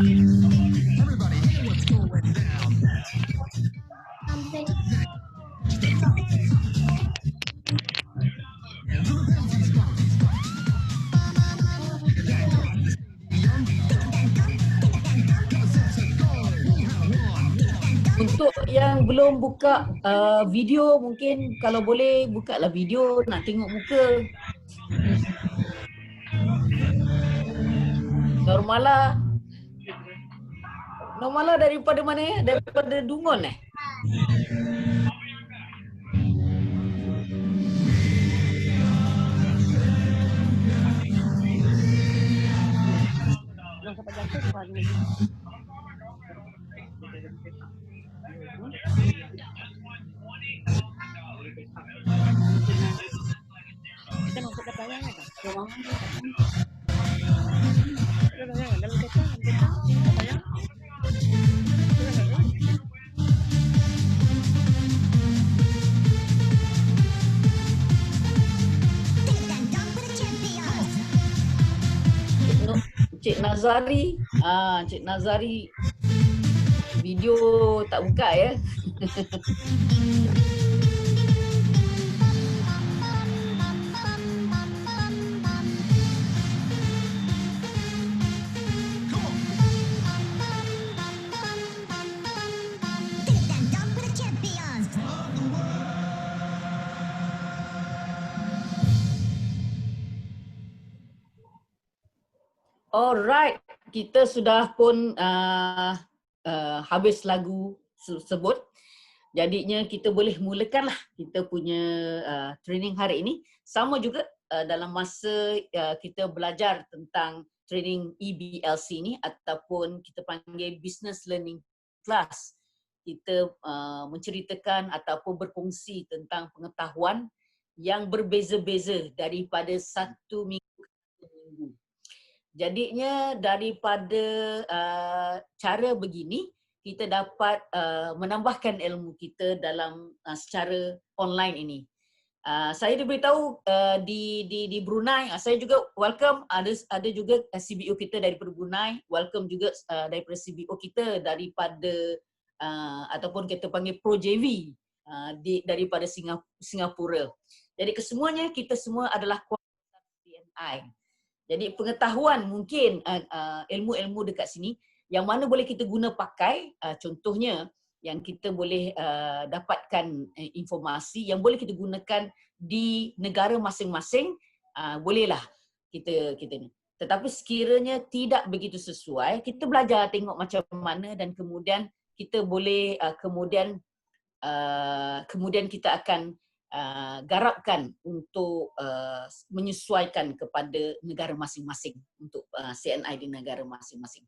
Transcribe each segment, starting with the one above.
Untuk yang belum buka video, mungkin kalau boleh buka lah video, nak tengok muka. Normala. Normala daripada mana ya? Daripada Dungon eh? Cik Nazari, Cik Nazari video tak buka ya. Alright, kita sudah pun habis lagu tersebut. Jadinya kita boleh mulakanlah kita punya training hari ini. Sama juga dalam masa kita belajar tentang training EBLC ni ataupun kita panggil Business Learning Class. Kita menceritakan ataupun berkongsi tentang pengetahuan yang berbeza-beza daripada satu minggu ke minggu. Jadinya daripada cara begini, kita dapat menambahkan ilmu kita dalam secara online ini. Saya diberitahu di Brunei, saya juga welcome, ada juga CBO kita daripada Brunei, welcome juga daripada CBO kita daripada ataupun kita panggil Pro JV daripada Singapura. Jadi kesemuanya kita semua adalah kualitas CNI. Jadi pengetahuan mungkin ilmu-ilmu dekat sini yang mana boleh kita guna pakai, contohnya yang kita boleh dapatkan informasi yang boleh kita gunakan di negara masing-masing, bolehlah kita ni. Tetapi sekiranya tidak begitu sesuai, kita belajar tengok macam mana dan kemudian kita boleh kemudian kita akan garapkan untuk menyesuaikan kepada negara masing-masing untuk CNI di negara masing-masing.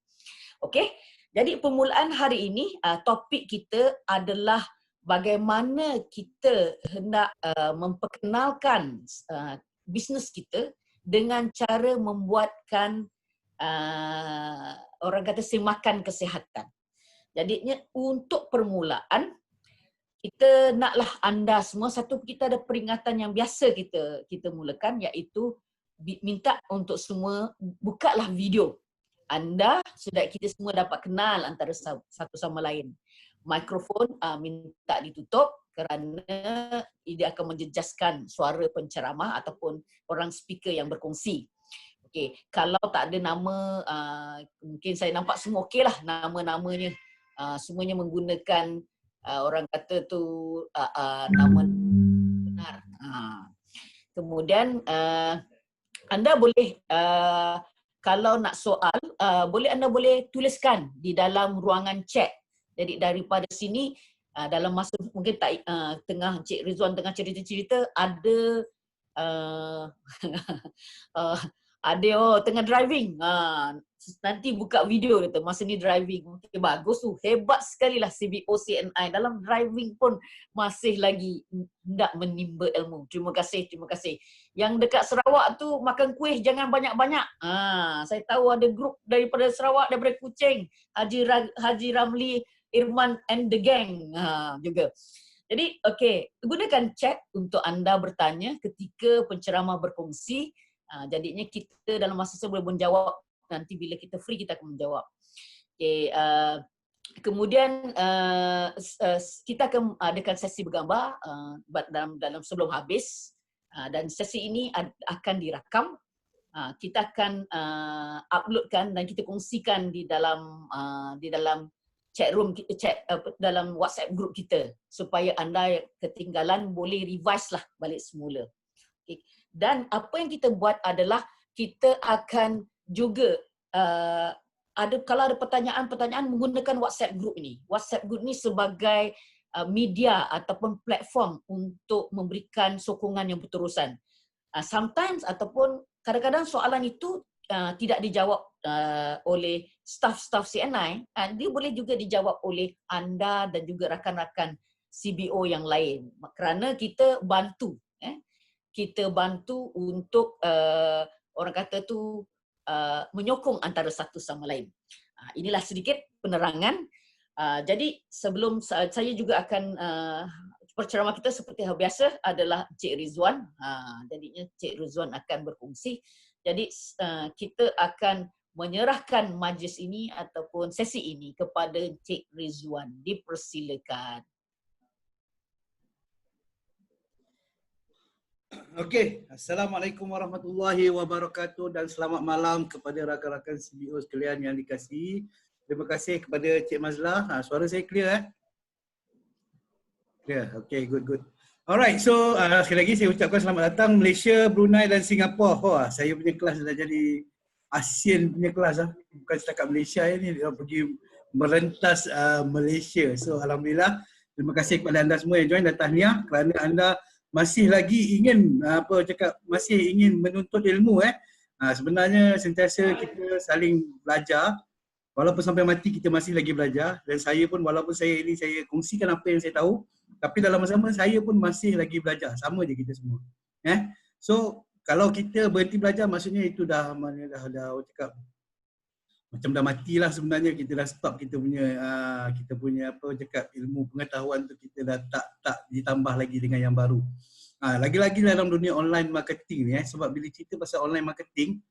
Okey, jadi permulaan hari ini topik kita adalah bagaimana kita hendak memperkenalkan bisnes kita dengan cara membuatkan orang kata semakan kesihatan. Jadinya untuk permulaan kita naklah anda semua, satu kita ada peringatan yang biasa kita mulakan, iaitu minta untuk semua bukalah video anda sudah kita semua dapat kenal antara satu sama lain. Mikrofon minta ditutup kerana dia akan menjejaskan suara penceramah ataupun orang speaker yang berkongsi. Okey, kalau tak ada nama, mungkin saya nampak semua okeylah nama-namanya. Semuanya menggunakan orang kata tu nama benar. Kemudian anda boleh kalau nak soal, anda boleh tuliskan di dalam ruangan chat. Jadi daripada sini dalam masa mungkin tak tengah Cik Rizwan tengah cerita-cerita ada tengah driving. Nanti buka video kata masa ni driving. Okay, bagus tu. Hebat sekali lah CBO CNI. Dalam driving pun masih lagi hendak menimba ilmu. Terima kasih. Yang dekat Sarawak tu makan kuih jangan banyak-banyak. Saya tahu ada grup daripada Sarawak, daripada Kuching. Haji Ramli, Irman and the gang juga. Jadi gunakan chat untuk anda bertanya ketika penceramah berkongsi. Jadinya kita dalam masa boleh menjawab. Nanti bila kita free kita akan menjawab. Okay, kemudian kita akan adakan sesi bergambar dalam sebelum habis, dan sesi ini akan direkam. Kita akan uploadkan dan kita kongsikan di dalam chat room, dalam WhatsApp group kita, supaya anda yang ketinggalan boleh revise lah balik semula. Okay. Dan apa yang kita buat adalah kita akan juga kalau ada pertanyaan menggunakan WhatsApp group ini. WhatsApp group ini sebagai media ataupun platform untuk memberikan sokongan yang berterusan. Sometimes ataupun kadang-kadang soalan itu tidak dijawab oleh staff CNI, dia boleh juga dijawab oleh anda dan juga rakan-rakan CBO yang lain. Kerana kita bantu untuk orang kata tu menyokong antara satu sama lain. Inilah sedikit penerangan. Jadi sebelum saya juga akan penceramah kita seperti biasa adalah Cik Rizwan. Jadinya Cik Rizwan akan berkongsi. Jadi kita akan menyerahkan majlis ini ataupun sesi ini kepada Cik Rizwan. Dipersilakan. Okey, Assalamualaikum warahmatullahi wabarakatuh dan selamat malam kepada rakan-rakan CBO sekalian yang dikasihi. Terima kasih kepada Cik Mazlah. Suara saya clear Clear. Okey, good. Alright, so sekali lagi saya ucapkan selamat datang Malaysia, Brunei dan Singapura. Saya punya kelas dah jadi ASEAN punya kelas bukan setakat Malaysia ni, dia pergi merentas Malaysia. So alhamdulillah, terima kasih kepada anda semua yang join dan tahniah kerana anda masih lagi ingin masih ingin menuntut ilmu sebenarnya sentiasa kita saling belajar. Walaupun sampai mati kita masih lagi belajar, dan saya pun walaupun saya kongsikan apa yang saya tahu, tapi dalam masa sama saya pun masih lagi belajar. Sama je kita semua. So kalau kita berhenti belajar maksudnya itu dah cakap macam dah matilah sebenarnya, kita dah stop kita punya ilmu pengetahuan tu, kita dah tak ditambah lagi dengan yang baru. Lagi-lagi dalam dunia online marketing ni sebab bila cerita pasal online marketing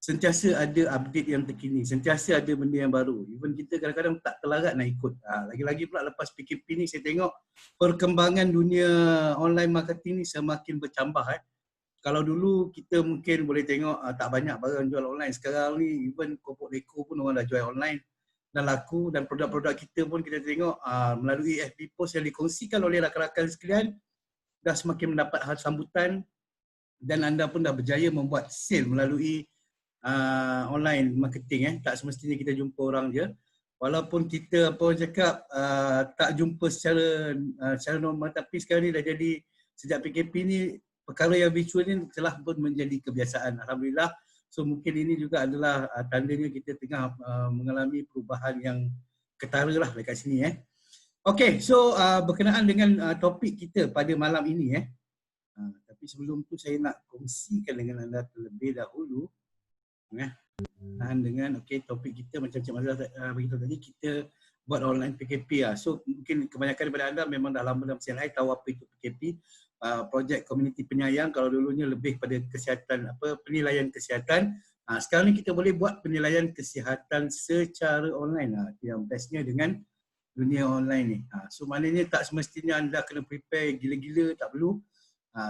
sentiasa ada update yang terkini, sentiasa ada benda yang baru. Even kita kadang-kadang tak terlarat nak ikut. Lagi-lagi pula lepas PKP ni saya tengok perkembangan dunia online marketing ni semakin bercambah. Kalau dulu kita mungkin boleh tengok tak banyak barang jual online. Sekarang ni even kopok deko pun orang dah jual online dan laku, dan produk-produk kita pun kita tengok melalui FB post yang dikongsikan oleh rakan-rakan sekalian dah semakin mendapat sambutan, dan anda pun dah berjaya membuat sale melalui online marketing. Tak semestinya kita jumpa orang je. Walaupun kita tak jumpa secara normal, tapi sekarang ni dah jadi, sejak PKP ni perkara yang virtual ni telah pun menjadi kebiasaan. Alhamdulillah. So mungkin ini juga adalah tandanya kita tengah mengalami perubahan yang ketara lah dekat sini. Okey, so berkenaan dengan topik kita pada malam ini. Tapi sebelum tu saya nak kongsikan dengan anda terlebih dahulu dengan topik kita macam Cik Mazlah beritahu tadi, kita buat online PKP. So mungkin kebanyakan daripada anda memang dah lama dalam CNI tahu apa itu PKP. Projek komuniti penyayang. Kalau dulunya lebih pada kesihatan, penilaian kesihatan. Sekarang ni kita boleh buat penilaian kesihatan secara online. Yang bestnya dengan dunia online ni. So maknanya tak semestinya anda kena prepare gila-gila, tak perlu.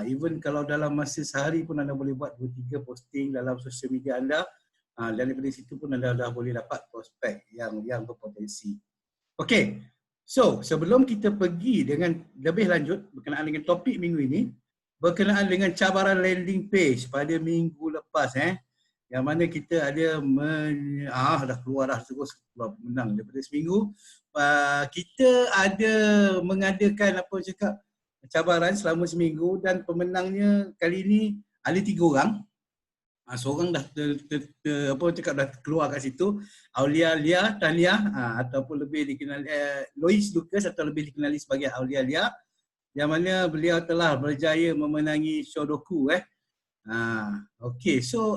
Even kalau dalam masa sehari pun anda boleh buat 2-3 posting dalam sosial media anda. Dan daripada situ pun anda dah boleh dapat prospek yang berpotensi. Okey. So, sebelum kita pergi dengan lebih lanjut berkenaan dengan topik minggu ini, berkenaan dengan cabaran landing page pada minggu lepas yang mana kita ada dah keluar terus menang daripada seminggu. Kita ada mengadakan cabaran selama seminggu, dan pemenangnya kali ini ada 3 orang. Seorang dah dah keluar kat situ, Aulia Lia Tania, ataupun lebih dikenali Lois Lucas, atau lebih dikenali sebagai Aulia Lia, yang mana beliau telah berjaya memenangi Shodoku. Okey, so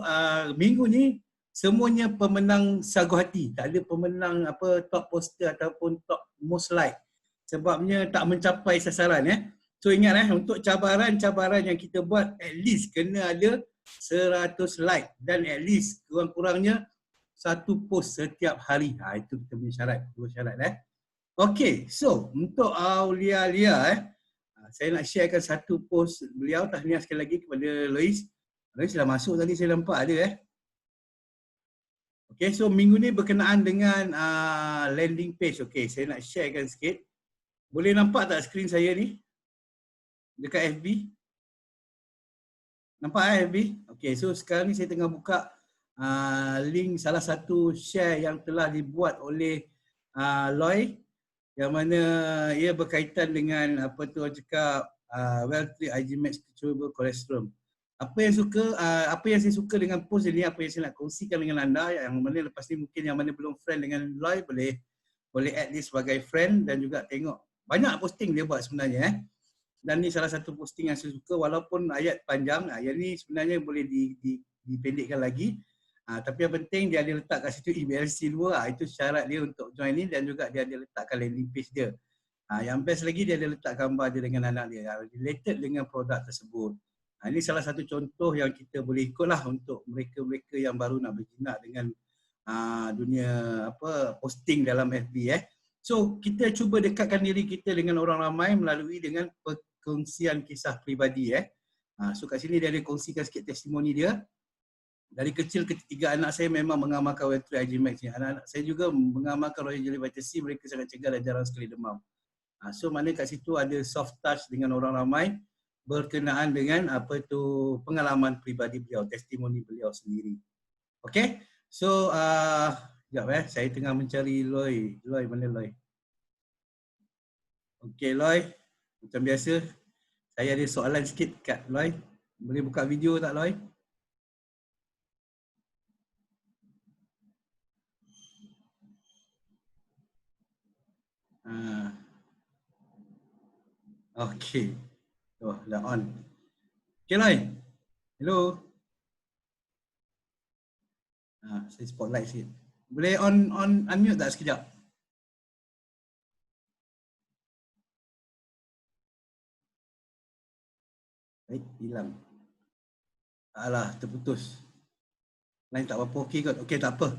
minggu ni semuanya pemenang sagu hati, tak ada pemenang top poster ataupun top most like, sebabnya tak mencapai sasaran. So ingat untuk cabaran yang kita buat, at least kena ada 100 like dan at least kurang-kurangnya 1 post setiap hari. Itu kita punya syarat, 2 syarat Okey, so untuk Aulia Lia saya nak sharekan 1 post beliau. Tahniah sekali lagi kepada Lois. Lois dah masuk tadi, saya nampak ada Okey, so minggu ni berkenaan dengan landing page. Okey, saya nak sharekan sikit. Boleh nampak tak skrin saya ni? Dekat FB? Nampak FB? Okey, so sekarang ni saya tengah buka link salah satu share yang telah dibuat oleh Loy, yang mana ia berkaitan dengan apa tu orang cakap Well3 IG Max Chewable Cholesterol. Apa yang saya suka dengan post ini, apa yang saya nak kongsikan dengan anda, yang mana lepas ni mungkin yang mana belum friend dengan Loy boleh add dia sebagai friend dan juga tengok banyak posting dia buat sebenarnya Dan ni salah satu posting yang saya suka, walaupun ayat panjang. Yang ni sebenarnya boleh dipendekkan lagi. Tapi yang penting dia ada letak kat situ EBLC 2. Itu syarat dia untuk join ni, dan juga dia ada letakkan landing page dia. Yang best lagi dia ada letak gambar dia dengan anak dia related dengan produk tersebut. Ini salah satu contoh yang kita boleh ikutlah untuk mereka-mereka yang baru nak berjinak dengan dunia posting dalam FB So kita cuba dekatkan diri kita dengan orang ramai melalui dengan perkongsian kisah peribadi So kat sini dia ada kongsikan sikit testimoni dia. Dari kecil ketiga anak saya memang mengamalkan Well3 IG Max ni. Anak-anak saya juga mengamalkan Royal Jelly Vitamin C, mereka sangat cegah dan jarang sekali demam. So mana kat situ ada soft touch dengan orang ramai berkenaan dengan pengalaman peribadi beliau, testimoni beliau sendiri. Okay, so sekejap saya tengah mencari Loy. Loy, mana Loy? Okay Loy, macam biasa saya ada soalan sikit kat Loy. Boleh buka video tak Loy? Okay. Oh, dah on. Okay Loy. Hello. Saya spotlight sikit. Boleh unmute tak sekejap? Baik, hilang. Alah, terputus. Lain tak apa-apa, okey kot. Okey, tak apa.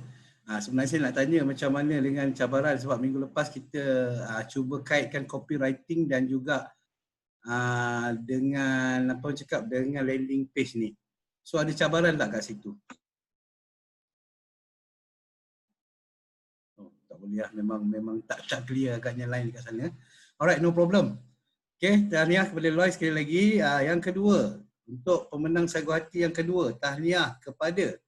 Sebenarnya saya nak tanya macam mana dengan cabaran, sebab minggu lepas kita cuba kaitkan copywriting dan juga dengan dengan landing page ni. So ada cabaran tak kat situ? Oh, tak boleh lah. Memang tak clear agaknya line dekat sana. Alright, no problem. Okay, tahniah kepada Loy sekali lagi. Yang kedua, untuk pemenang Sagu Hati yang kedua, tahniah kepada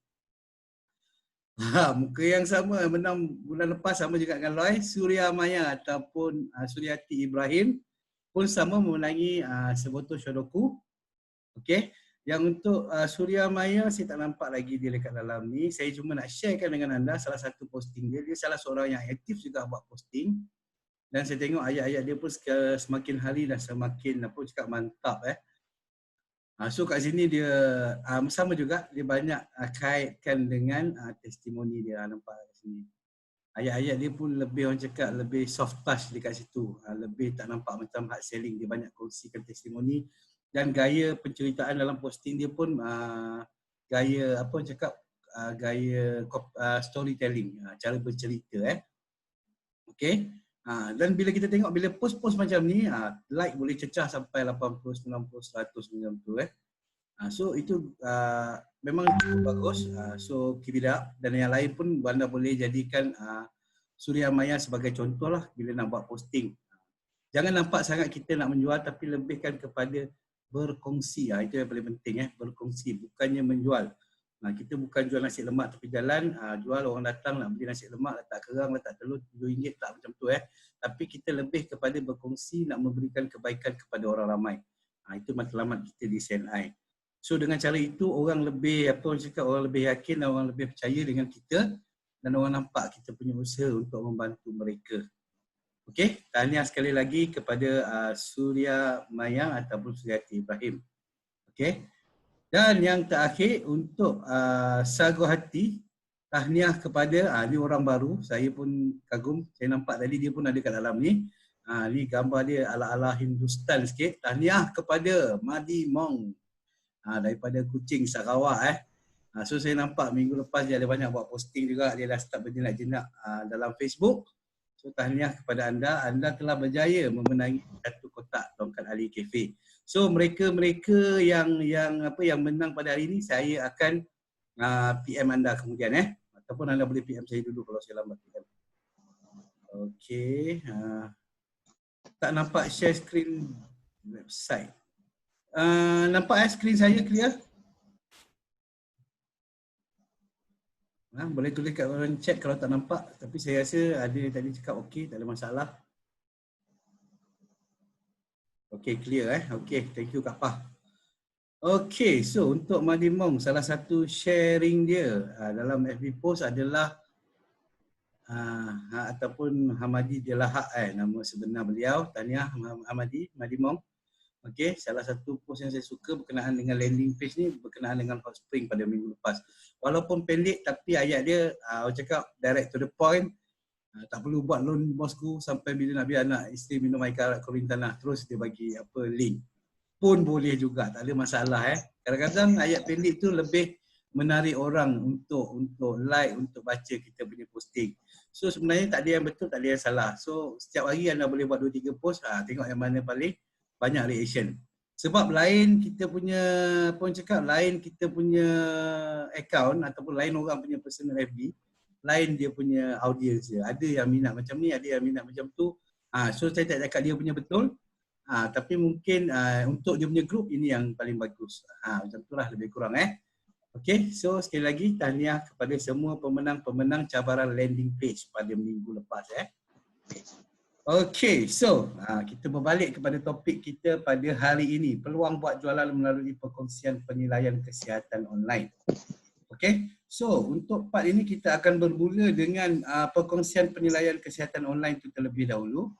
muka yang sama, menang bulan lepas sama juga dengan Loy, Suria Maya ataupun Suryati Ibrahim pun sama memenangi sebotol Shodoku. Okey, yang untuk Suria Maya saya tak nampak lagi dia dekat dalam ni. Saya cuma nak sharekan dengan anda salah satu posting dia. Dia salah seorang yang aktif juga buat posting. Dan saya tengok ayat-ayat dia pun semakin hari dan semakin mantap So kat sini dia sama juga, dia banyak kaitkan dengan testimoni dia, nampak kat sini. Ayat-ayat dia pun lebih lebih soft touch dekat situ. Lebih tak nampak macam hard selling, dia banyak kongsikan testimoni. Dan gaya penceritaan dalam posting dia pun gaya storytelling, cara bercerita Okay. Dan bila kita tengok, bila post-post macam ni, like boleh cecah sampai 80, 90, 100 macam tu So itu memang cukup bagus. So keep it up. Dan yang lain pun anda boleh jadikan Suria Maya sebagai contoh lah bila nak buat posting. Jangan nampak sangat kita nak menjual, tapi lebihkan kepada berkongsi. Itu yang paling penting berkongsi, bukannya menjual. Kita bukan jual nasi lemak tepi jalan, jual orang datang nak beli nasi lemak, letak kerang, letak telur RM7, tak macam tu Tapi kita lebih kepada berkongsi, nak memberikan kebaikan kepada orang ramai. Itu matlamat kita di CNI. So dengan cara itu orang lebih orang lebih yakin dan orang lebih percaya dengan kita, dan orang nampak kita punya usaha untuk membantu mereka. Okey, tahniah sekali lagi kepada Suria Maya ataupun Suryati Ibrahim. Okey. Dan yang terakhir untuk Sagu Hati, tahniah kepada ni orang baru, saya pun kagum. Saya nampak tadi dia pun ada kat dalam ni. Ni gambar dia ala-ala Hindustan sikit. Tahniah kepada Madi Mong daripada Kuching, Sarawak So saya nampak minggu lepas dia ada banyak buat posting juga, dia dah start berjenak-jenak dalam Facebook. So tahniah kepada anda telah berjaya memenangi satu kotak tongkat Ali Cafe. So mereka-mereka yang menang pada hari ini, saya akan PM anda kemudian ataupun anda boleh PM saya dulu kalau saya lambat PM. Okey, tak nampak share screen website. Nampak screen saya clear? Boleh tulis kat orang chat kalau tak nampak, tapi saya rasa ada tadi cakap okey, tak ada masalah. Okey, clear Okey, thank you Kak Pah. Okey, so untuk Madimong, salah satu sharing dia dalam FB post adalah ataupun Hamadi Delahak nama sebenar beliau. Tahniah Hamadi, Madimong. Okey, salah satu post yang saya suka berkenaan dengan landing page ni berkenaan dengan Hot Spring pada minggu lepas. Walaupun pendek tapi ayat dia orang cakap direct to the point. Tak perlu buat loan bosku sampai bila nak biar anak isteri minum air karat korin tanah terus dia bagi link. Pun boleh juga, tak ada masalah Kadang-kadang ayat pendek tu lebih menarik orang untuk like, untuk baca kita punya posting. So sebenarnya tak ada yang betul, tak ada yang salah. So setiap hari anda boleh buat 2-3 post, tengok yang mana paling banyak reaction. Sebab lain kita punya account ataupun lain orang punya personal FB, lain dia punya audience dia. Ada yang minat macam ni, ada yang minat macam tu. So saya tak cakap dia punya betul. Tapi mungkin untuk dia punya group ini yang paling bagus. Macam itulah lebih kurang Okay, so sekali lagi tahniah kepada semua pemenang-pemenang cabaran landing page pada minggu lepas Okay, so kita berbalik kepada topik kita pada hari ini, peluang buat jualan melalui perkongsian penilaian kesihatan online. Okay, so untuk part ini kita akan bermula dengan perkongsian penilaian kesihatan online itu terlebih dahulu.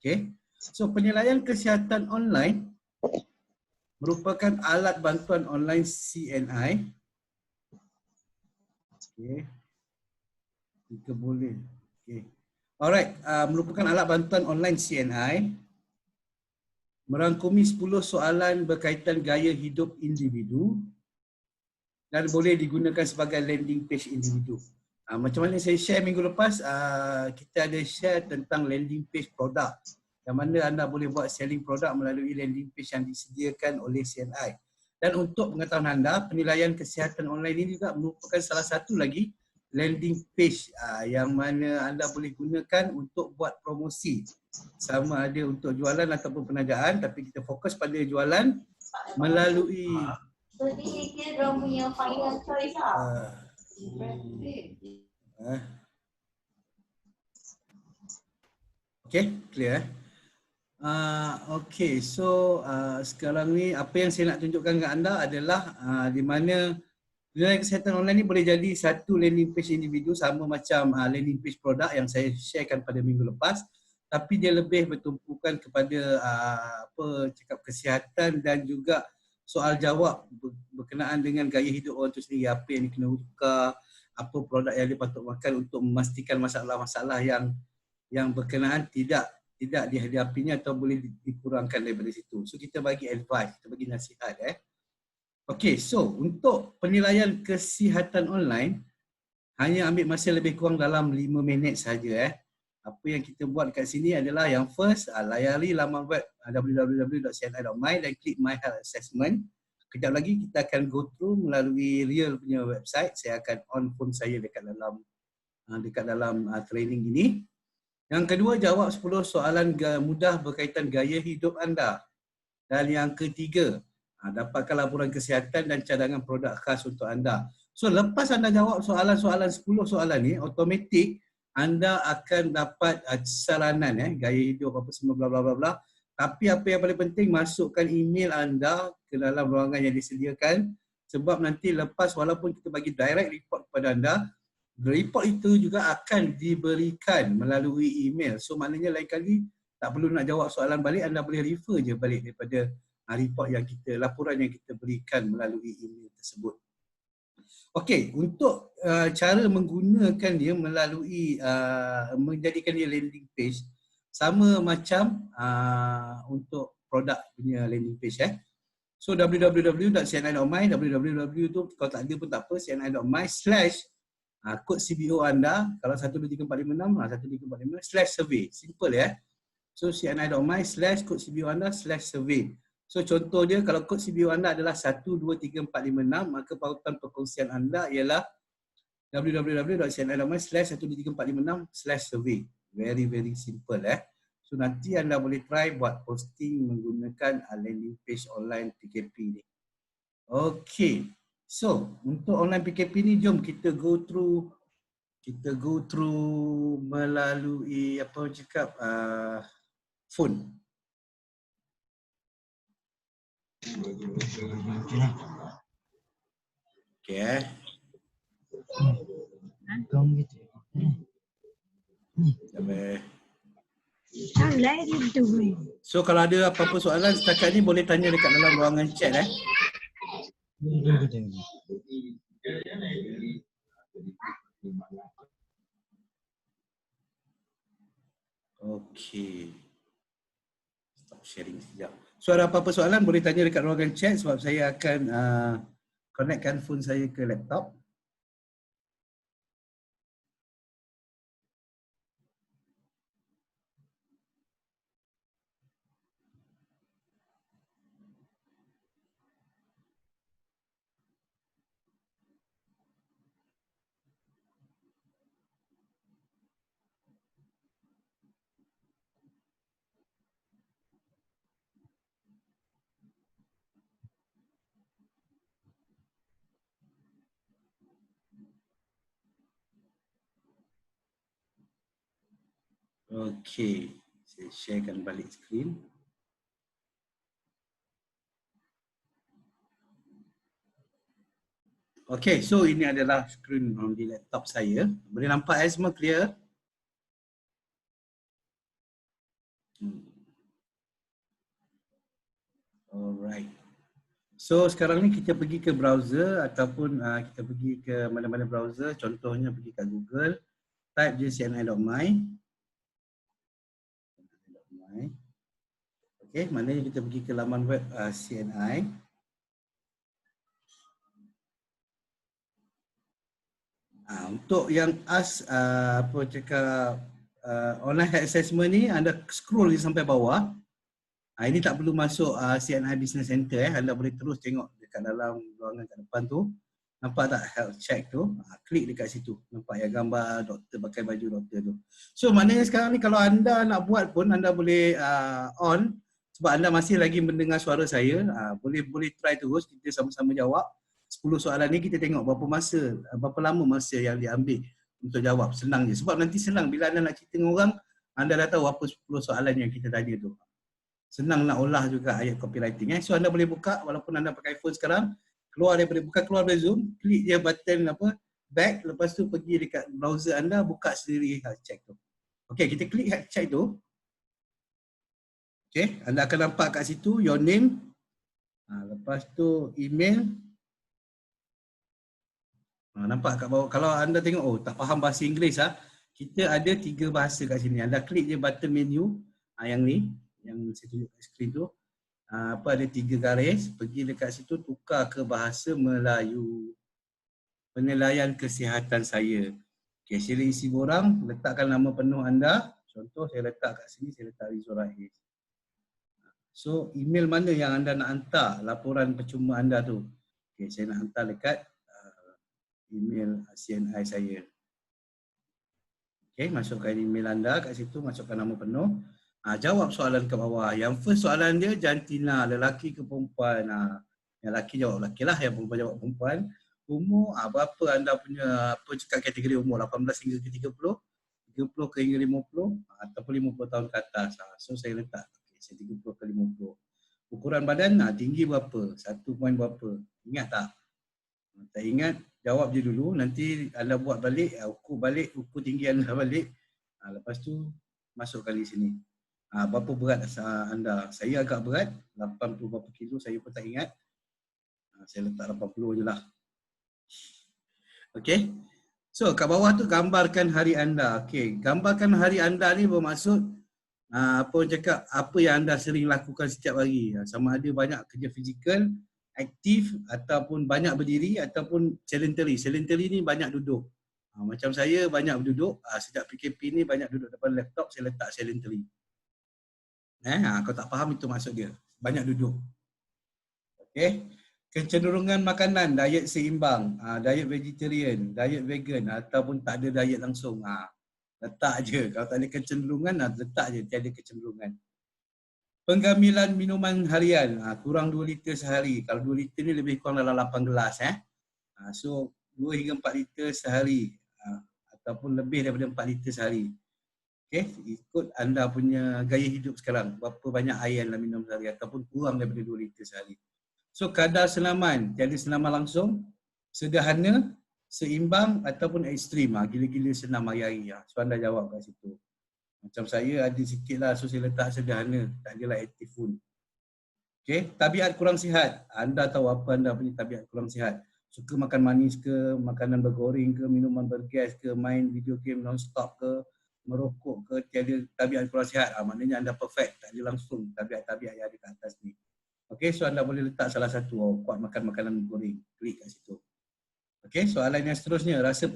Okay, so penilaian kesihatan online merupakan alat bantuan online CNI. Okay, kita boleh. Okay. Alright, merupakan alat bantuan online CNI merangkumi 10 soalan berkaitan gaya hidup individu dan boleh digunakan sebagai landing page individu. Macam mana saya share minggu lepas, kita ada share tentang landing page produk yang mana anda boleh buat selling produk melalui landing page yang disediakan oleh CNI. Dan untuk pengetahuan anda, penilaian kesihatan online ini juga merupakan salah satu lagi landing page yang mana anda boleh gunakan untuk buat promosi, sama ada untuk jualan ataupun perniagaan, tapi kita fokus pada jualan melalui dia orang punya final choice Okay, clear okay, so sekarang ni apa yang saya nak tunjukkan kepada anda adalah di mana penilaian kesihatan online ni boleh jadi satu landing page individu sama macam landing page produk yang saya sharekan pada minggu lepas, tapi dia lebih bertumpukan kepada kesihatan dan juga soal jawab berkenaan dengan gaya hidup orang itu sendiri, apa yang dia kena tukar, apa produk yang dia patut makan untuk memastikan masalah-masalah yang berkenaan tidak dihadapinya atau boleh dikurangkan daripada situ. So kita bagi advice, kita bagi nasihat Okay, so untuk penilaian kesihatan online hanya ambil masa lebih kurang dalam 5 minit saja Apa yang kita buat kat sini adalah yang first, layari laman web www.cni.my dan klik My Health Assessment. Kejap lagi kita akan go through melalui real punya website. Saya akan on phone saya dekat dalam training ini. Yang kedua, jawab 10 soalan mudah berkaitan gaya hidup anda. Dan yang ketiga, dapatkan laporan kesihatan dan cadangan produk khas untuk anda. So lepas anda jawab soalan-soalan 10 soalan ni, automatik anda akan dapat saranan gaya hidup apa semua bla bla bla bla. Tapi apa yang paling penting, masukkan email anda ke dalam ruangan yang disediakan, sebab nanti lepas walaupun kita bagi direct report kepada anda, report itu juga akan diberikan melalui email. So maknanya lain kali tak perlu nak jawab soalan balik, anda boleh refer je balik daripada report yang laporan yang kita berikan melalui email tersebut. Okey, untuk cara menggunakan dia melalui menjadikan dia landing page sama macam untuk produk punya landing page So www.cni.my, www tu kalau tak ada pun tak apa, cni.my/ kod CBO anda, kalau 12345, 12345/survey. Simple ya. So cni.my/ kod CBO anda /survey. So contoh dia, kalau kod CBO anda adalah 123456, maka pautan perkongsian anda ialah www.cni.my/ 12345/survey. Very simple So nanti anda boleh try buat posting menggunakan landing page online PKP ni. Okay. So untuk online PKP ni, jom kita go through melalui apa orang cakap phone. Okay. So kalau ada apa-apa soalan setakat ni boleh tanya dekat dalam ruangan chat Okay. Stop sharing sekejap. So ada apa-apa soalan boleh tanya dekat ruangan chat sebab saya akan connectkan phone saya ke laptop. Okay, saya sharekan balik skrin. Okay, so ini adalah skrin di laptop saya. Boleh nampak semua clear? Alright. So sekarang ni kita pergi ke browser ataupun kita pergi ke mana-mana browser. Contohnya pergi ke Google, type je cni.my. Okay, maknanya kita pergi ke laman web CNI. Untuk yang apa cakap online assessment ni, anda scroll sampai bawah. Ini tak perlu masuk CNI Business Center anda boleh terus tengok dekat dalam ruangan kat depan tu. Nampak tak health check tu? Klik dekat situ. Nampak ya gambar doktor pakai baju doktor tu. So maknanya sekarang ni kalau anda nak buat pun anda boleh on sebab anda masih lagi mendengar suara saya. Boleh try terus, kita sama-sama jawab. 10 soalan ni kita tengok berapa lama masa yang diambil untuk jawab. Senang je. Sebab nanti senang bila anda nak cerita dengan orang, anda dah tahu apa 10 soalan yang kita tanya tu. Senang nak olah juga ayat copywriting. So anda boleh buka walaupun anda pakai phone sekarang. Keluar dari Zoom, klik je button back, lepas tu pergi dekat browser anda, buka sendiri health check tu. Okay, kita klik health check tu. Okay, anda akan nampak kat situ your name, lepas tu email. Nampak kat bawah, kalau anda tengok tak faham bahasa Inggeris kita ada 3 bahasa kat sini. Anda klik je button menu yang ni, yang saya tunjuk kat skrin tu. Ada 3 garis, pergi dekat situ tukar ke bahasa Melayu. Penilaian kesihatan saya. Okay, sila isi borang, letakkan nama penuh anda. Contoh saya letak kat sini, saya letak Rizul Rais. So email mana yang anda nak hantar laporan percuma anda tu? Okay, saya nak hantar dekat email CNI saya. Okay, masukkan email anda kat situ, masukkan nama penuh. Jawab soalan ke bawah. Yang first soalan dia jantina, lelaki ke perempuan. Yang lelaki jawab lelaki lah, yang perempuan jawab perempuan. Umur, berapa anda punya cakap kategori umur, 18 hingga ke 30, 30 ke hingga 50, ataupun 50 tahun ke atas. So saya letak, saya 30 ke 50. Ukuran badan, tinggi berapa, 1 poin berapa. Ingat tak? Tak ingat, jawab je dulu. Nanti anda buat balik, ukur tinggi anda balik. Lepas tu masukkan di sini. Berapa berat anda? Saya agak berat, 80 berapa kilo, saya pun tak ingat. Saya letak 80 je lah. Okay. So kat bawah tu gambarkan hari anda. Okay, gambarkan hari anda ni bermaksud apa orang cakap, apa yang anda sering lakukan setiap hari. Sama ada banyak kerja fizikal, aktif ataupun banyak berdiri ataupun sedentary. Sedentary ni banyak duduk. Macam saya banyak duduk, sejak PKP ni banyak duduk depan laptop, saya letak sedentary. Kau tak faham itu maksud dia. Banyak duduk. Okey. Kecenderungan makanan, diet seimbang, diet vegetarian, diet vegan ataupun tak ada diet langsung. Letak je. Kalau tak ada kecenderungan, letak je. Tiada kecenderungan. Penggamilan minuman harian, kurang 2 liter sehari. Kalau 2 liter ni lebih kurang dalam 8 gelas. So 2 hingga 4 liter sehari. Ataupun lebih daripada 4 liter sehari. Okay, ikut anda punya gaya hidup sekarang. Berapa banyak air yang anda minum sehari ataupun kurang daripada 2 liter sehari. So kadar senaman, jadi senaman langsung, sederhana, seimbang ataupun ekstrim. Gila-gila senam hari-hari. So anda jawab kat situ. Macam saya ada sikit lah, so saya letak sederhana. Tak adalah aktif pun. Okay, tabiat kurang sihat. Anda tahu apa anda punya tabiat kurang sihat. Suka makan manis ke, makanan bergoreng ke, minuman bergas ke, main video game non-stop ke, merokok ke, tiada tabiat kurang sihat. Maknanya anda perfect, tak ada langsung tabiat-tabiat yang ada kat atas ni. Okey, so anda boleh letak salah satu, kuat makan makanan goreng, klik kat situ. Okey, soalan yang seterusnya, rasa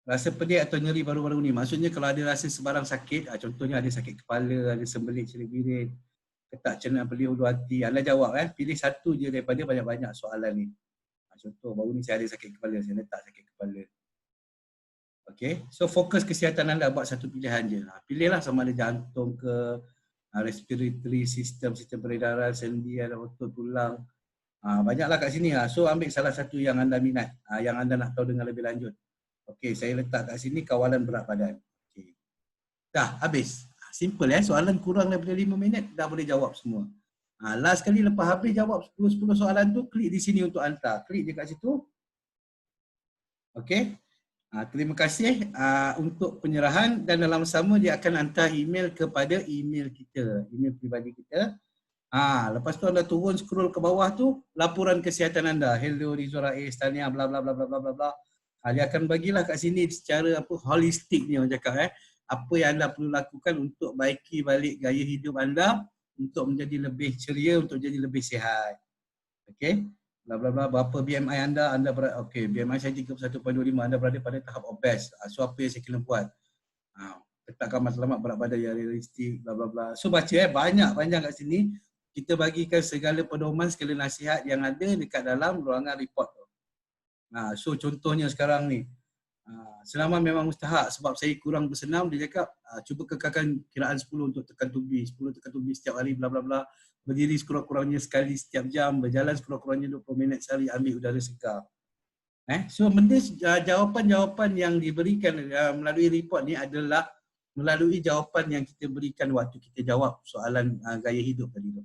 rasa pedih atau nyeri baru-baru ni. Maksudnya kalau ada rasa sebarang sakit, contohnya ada sakit kepala, ada sembelit cerit-birit, ketak cerna beli hulu hati, anda jawab pilih satu je daripada banyak-banyak soalan ni. Contoh baru ni saya ada sakit kepala, saya letak sakit kepala. Okey, so fokus kesihatan anda, buat satu pilihan je. Pilihlah sama ada jantung ke, respiratory system, sistem peredaran, sendi, ada otot, tulang. Banyaklah kat sini. So ambil salah satu yang anda minat, yang anda nak tahu dengan lebih lanjut. Okey, saya letak kat sini kawalan berat badan. Okay. Dah, habis. Simple soalan kurang daripada 5 minit, dah boleh jawab semua. Last kali lepas habis jawab 10 soalan tu, klik di sini untuk hantar. Klik je kat situ. Okey. Terima kasih untuk penyerahan dan dalam sama dia akan hantar email kepada email kita, email pribadi kita. Lepas tu anda turun scroll ke bawah tu, laporan kesihatan anda. Hello Rizura Tahniah bla bla bla bla bla bla. Dia akan bagilah kat sini secara holistik ni orang cakap apa yang anda perlu lakukan untuk baiki balik gaya hidup anda untuk menjadi lebih ceria, untuk jadi lebih sihat. Okey. Bla bla bla, berapa BMI anda berada, okey, BMI saya 31.25, anda berada pada tahap obes. So apa yang saya kena buat? Letakkan matlamat berat badan yang realistik, bla bla bla. So baca banyak panjang kat sini. Kita bagikan segala pedoman, segala nasihat yang ada dekat dalam ruangan report tu. So contohnya sekarang ni, senaman memang mustahak sebab saya kurang bersenam, dia cakap cuba kekalkan kiraan 10 untuk tekan tubi, 10 tekan tubi setiap hari, bla bla bla. Berdiri sekurang-kurangnya sekali setiap jam, berjalan sekurang-kurangnya 20 minit sehari, ambil udara segar. So benda jawapan-jawapan yang diberikan melalui report ni adalah melalui jawapan yang kita berikan waktu kita jawab soalan gaya hidup tadi tu.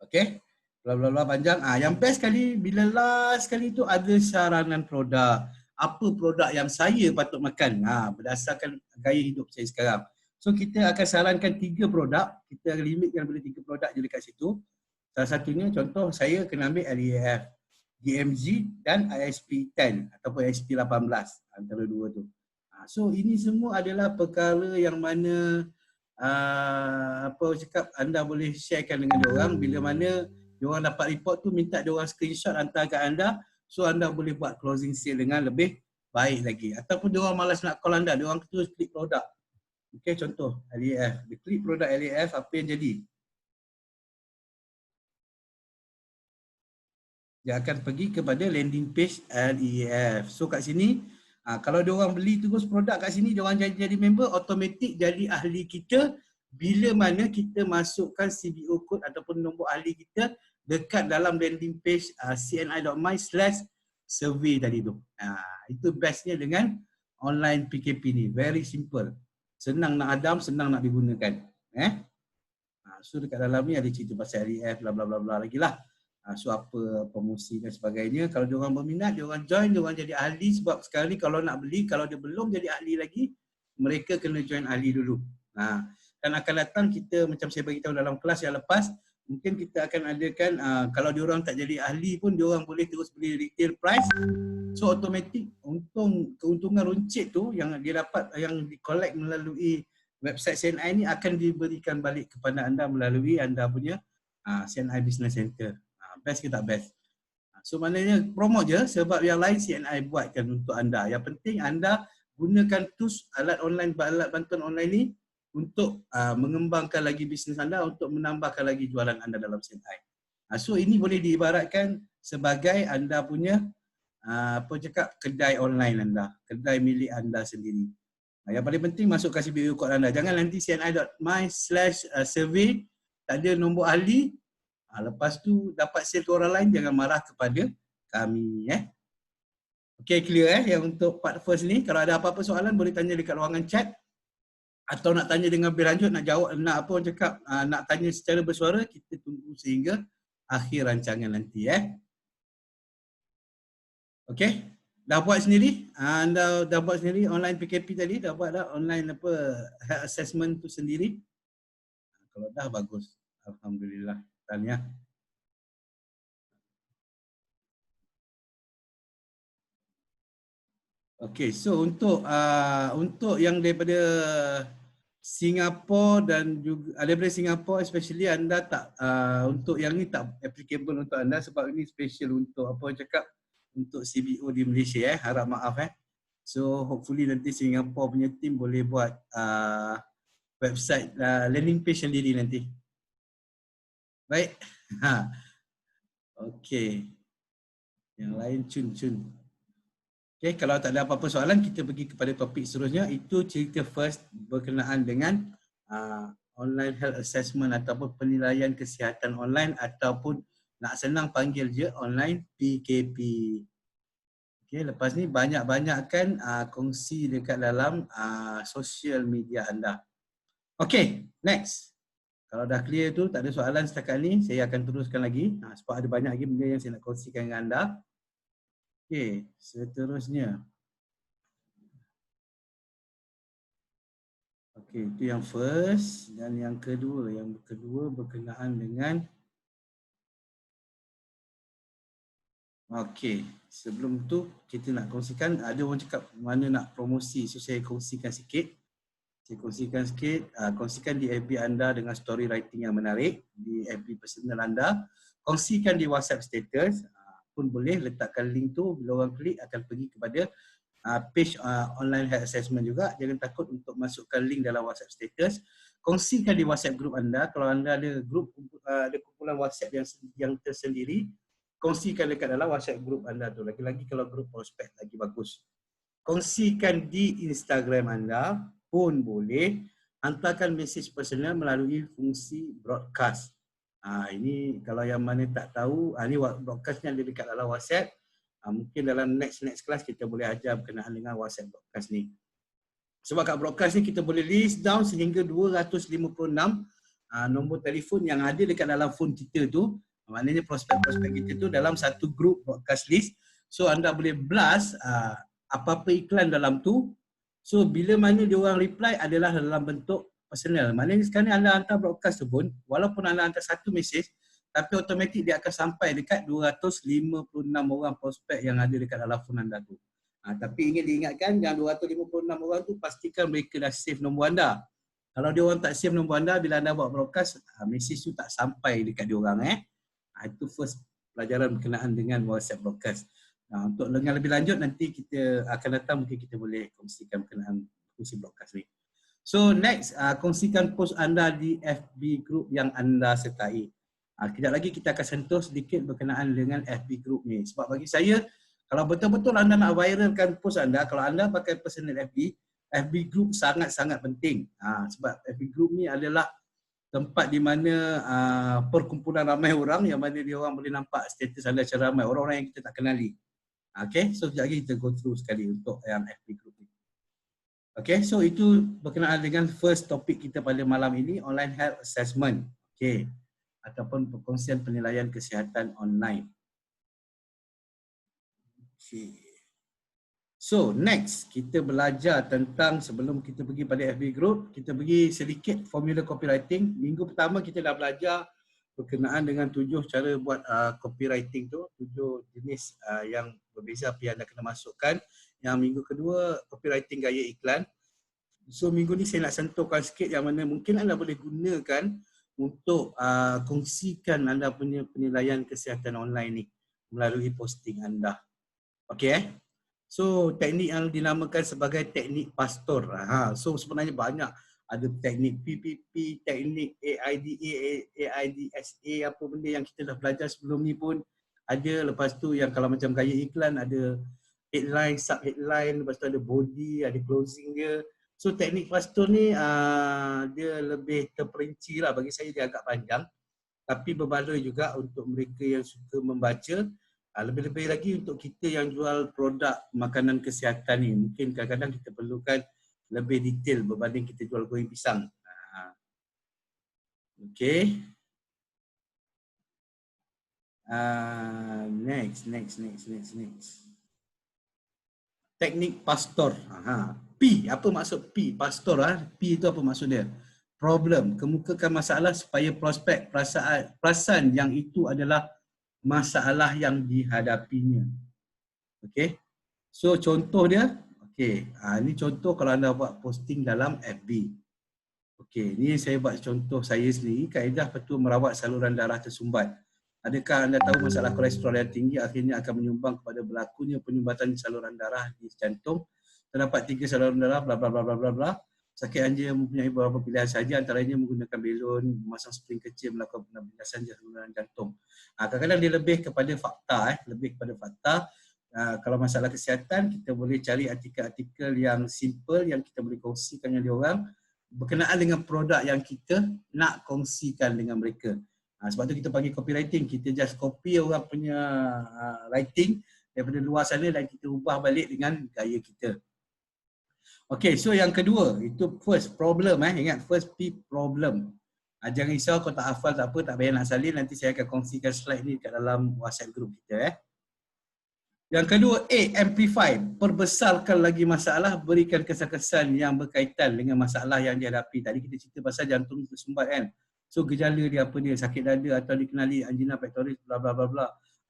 Okey, bla bla bla panjang. Yang best sekali bila last sekali tu ada saranan produk. Apa produk yang saya patut makan berdasarkan gaya hidup saya sekarang. So kita akan sarankan 3 produk, kita limitkan pada 3 produk je dekat situ. Salah satunya contoh saya kena ambil LEAF, DMG dan ISP10 ataupun ISP18 antara dua tu. So ini semua adalah perkara yang mana anda boleh sharekan dengan diorang. Bila mana diorang dapat report tu, minta diorang screenshot hantar kat anda. So anda boleh buat closing sale dengan lebih baik lagi. Ataupun diorang malas nak call anda, diorang terus klik produk. Okey, contoh LEAF. Dia klik produk LEAF, apa yang jadi? Dia akan pergi kepada landing page LEAF. So kat sini, kalau diorang beli terus produk kat sini, diorang jadi member, automatik jadi ahli kita bila mana kita masukkan CBO code ataupun nombor ahli kita dekat dalam landing page cni.my/survey tadi tu. Itu bestnya dengan online PKP ni. Very simple. Senang nak hadam, senang nak digunakan. So dekat dalam ni ada cerita pasal LEAF, bla bla bla bla lagi lah. So apa promosi dan sebagainya. Kalau diorang berminat, diorang join, diorang jadi ahli. Sebab sekarang ni kalau nak beli, kalau dia belum jadi ahli lagi, mereka kena join ahli dulu. Dan akan datang kita, macam saya beritahu dalam kelas yang lepas, mungkin kita akan adakan kalau diorang tak jadi ahli pun diorang boleh terus beli retail price. So automatic keuntungan runcit tu yang dia dapat, yang di-collect melalui website CNI ni akan diberikan balik kepada anda melalui anda punya CNI Business Center. Best ke tak best? So maknanya promote je sebab yang lain CNI buatkan untuk anda. Yang penting anda gunakan tools alat bantuan online ni untuk mengembangkan lagi bisnes anda, untuk menambahkan lagi jualan anda dalam CNI. So ini boleh diibaratkan sebagai anda punya kedai online anda, kedai milik anda sendiri. Yang paling penting masukkan CBU kod anda. Jangan nanti cni.my/survey tak ada nombor ahli. Lepas tu dapat sale ke orang lain, jangan marah kepada kami. Okay, clear yang untuk part first ni. Kalau ada apa-apa soalan boleh tanya dekat ruangan chat. Atau nak tanya dengan lebih lanjut, nak jawab, nak apa orang cakap, nak tanya secara bersuara, kita tunggu sehingga akhir rancangan nanti. Okay, dah buat sendiri? Anda dah buat sendiri online PKP tadi? Dah buat dah online health assessment tu sendiri? Kalau dah, bagus. Alhamdulillah. Tahniah. Okay, so untuk yang daripada Singapura dan juga daripada Singapura especially anda tak untuk yang ni tak applicable untuk anda sebab ini special untuk apa cakap untuk CBO di Malaysia harap maaf So hopefully nanti Singapura punya team boleh buat website landing page sendiri nanti. Baik. Okay. Yang lain cun. Okay, kalau tak ada apa-apa soalan, kita pergi kepada topik seterusnya. Itu cerita first berkenaan dengan online health assessment ataupun penilaian kesihatan online ataupun nak senang panggil je online PKP. Okay, lepas ni banyak-banyakkan kongsi dekat dalam social media anda. Okay, next. Kalau dah clear tu, tak ada soalan setakat ni, saya akan teruskan lagi. Sebab ada banyak lagi benda yang saya nak kongsikan dengan anda. Okay, seterusnya. Okay, itu yang first dan yang kedua. Yang kedua berkenaan dengan okay, sebelum tu kita nak kongsikan, ada orang cakap mana nak promosi, so saya kongsikan sikit. Kongsikan di FB anda dengan story writing yang menarik, di FB personal anda. Kongsikan di WhatsApp status pun boleh, letakkan link tu, bila orang klik akan pergi kepada page online health assessment juga. Jangan takut untuk masukkan link dalam WhatsApp status. Kongsikan di WhatsApp group anda. Kalau anda ada group, ada kumpulan WhatsApp yang tersendiri, kongsikan dekat dalam WhatsApp group anda tu. Lagi-lagi kalau group prospek lagi bagus. Kongsikan di Instagram anda pun boleh. Hantarkan mesej personal melalui fungsi broadcast. Ini kalau yang mana tak tahu, ini broadcastnya ada dekat dalam WhatsApp. Mungkin dalam next class kita boleh ajar berkenaan dengan WhatsApp broadcast ni. Sebab kat broadcast ni kita boleh list down sehingga 256 nombor telefon yang ada dekat dalam phone kita tu. Maknanya prospek-prospek kita tu dalam satu group broadcast list. So anda boleh blast apa-apa iklan dalam tu. So bila mana dia orang reply adalah dalam bentuk personal. Maknanya sekarang anda hantar broadcast tu pun, walaupun anda hantar satu mesej, tapi automatik dia akan sampai dekat 256 orang prospek yang ada dekat dalam phone anda tu. Tapi ingin diingatkan, yang 256 orang tu pastikan mereka dah save nombor anda. Kalau dia orang tak save nombor anda, bila anda buat broadcast, mesej tu tak sampai dekat dia orang. Itu first pelajaran berkenaan dengan WhatsApp broadcast. Untuk dengan lebih lanjut nanti kita akan datang, mungkin kita boleh kongsikan berkenaan fungsi broadcast ni. So next, kongsikan post anda di FB group yang anda sertai. Kejap lagi kita akan sentuh sedikit berkenaan dengan FB group ni. Sebab bagi saya, kalau betul-betul anda nak viralkan post anda, kalau anda pakai personal FB group sangat-sangat penting. Sebab FB group ni adalah tempat di mana perkumpulan ramai orang yang mana dia orang boleh nampak status anda secara ramai, orang-orang yang kita tak kenali. Okay, so sekejap lagi kita go through sekali untuk yang FB group ni. Okay, so itu berkenaan dengan first topik kita pada malam ini, online health assessment. Okay, ataupun perkongsian penilaian kesihatan online. Okay. So next, kita belajar tentang, sebelum kita pergi pada FB group, kita pergi sedikit formula copywriting. Minggu pertama kita dah belajar berkenaan dengan 7 cara buat copywriting tu, 7 jenis yang berbeza apa yang anda kena masukkan. Yang minggu kedua copywriting gaya iklan. So minggu ni saya nak sentuhkan sikit yang mana mungkin anda boleh gunakan untuk kongsikan anda punya penilaian kesihatan online ni melalui posting anda. Okey. So teknik yang dinamakan sebagai teknik pastor. So sebenarnya banyak, ada teknik PPP, teknik AIDA, AIDSA, apa benda yang kita dah belajar sebelum ni pun ada. Lepas tu yang kalau macam gaya iklan ada headline, sub headline, lepas tu ada body, ada closing dia. So teknik pastor ni dia lebih terperinci lah, bagi saya dia agak panjang. Tapi berbaloi juga untuk mereka yang suka membaca. Lebih-lebih lagi untuk kita yang jual produk makanan kesihatan ni, mungkin kadang-kadang kita perlukan lebih detail berbanding kita jual goreng pisang. Okay. Next. Teknik pastor. P, apa maksud P? Pastor P itu apa maksud dia? Problem, kemukakan masalah supaya prospek perasan yang itu adalah masalah yang dihadapinya. Okay. So contoh dia, okay, ini contoh kalau anda buat posting dalam FB. Okey, ni saya buat contoh saya sendiri, kaedah petua merawat saluran darah tersumbat. Adakah anda tahu masalah kolesterol yang tinggi akhirnya akan menyumbang kepada berlakunya penyumbatan saluran darah di jantung? Terdapat 3 saluran darah, bla bla bla bla bla bla. Sakit anjir mempunyai beberapa pilihan saja, antaranya menggunakan belon, memasang spring kecil, melakukan penablisan saluran jantung. Kadang-kadang dia lebih kepada fakta, lebih kepada fakta. Kalau masalah kesihatan, kita boleh cari artikel-artikel yang simple yang kita boleh kongsikan dengan diorang berkenaan dengan produk yang kita nak kongsikan dengan mereka. Sebab tu kita panggil copywriting. Kita just copy orang punya writing daripada luar sana dan kita ubah balik dengan gaya kita. Okay, so yang kedua, itu first problem. Ingat, first P, problem. Jangan risau, kau tak hafal tak apa, tak payah nak salin. Nanti saya akan kongsikan slide ni kat dalam WhatsApp group kita. Yang kedua, A, amplify, perbesarkan lagi masalah, berikan kesan-kesan yang berkaitan dengan masalah yang dihadapi. Tadi kita cerita pasal jantung tersumbat kan. So gejala dia apa dia, sakit dada atau dikenali angina pectoris, bla bla bla bla.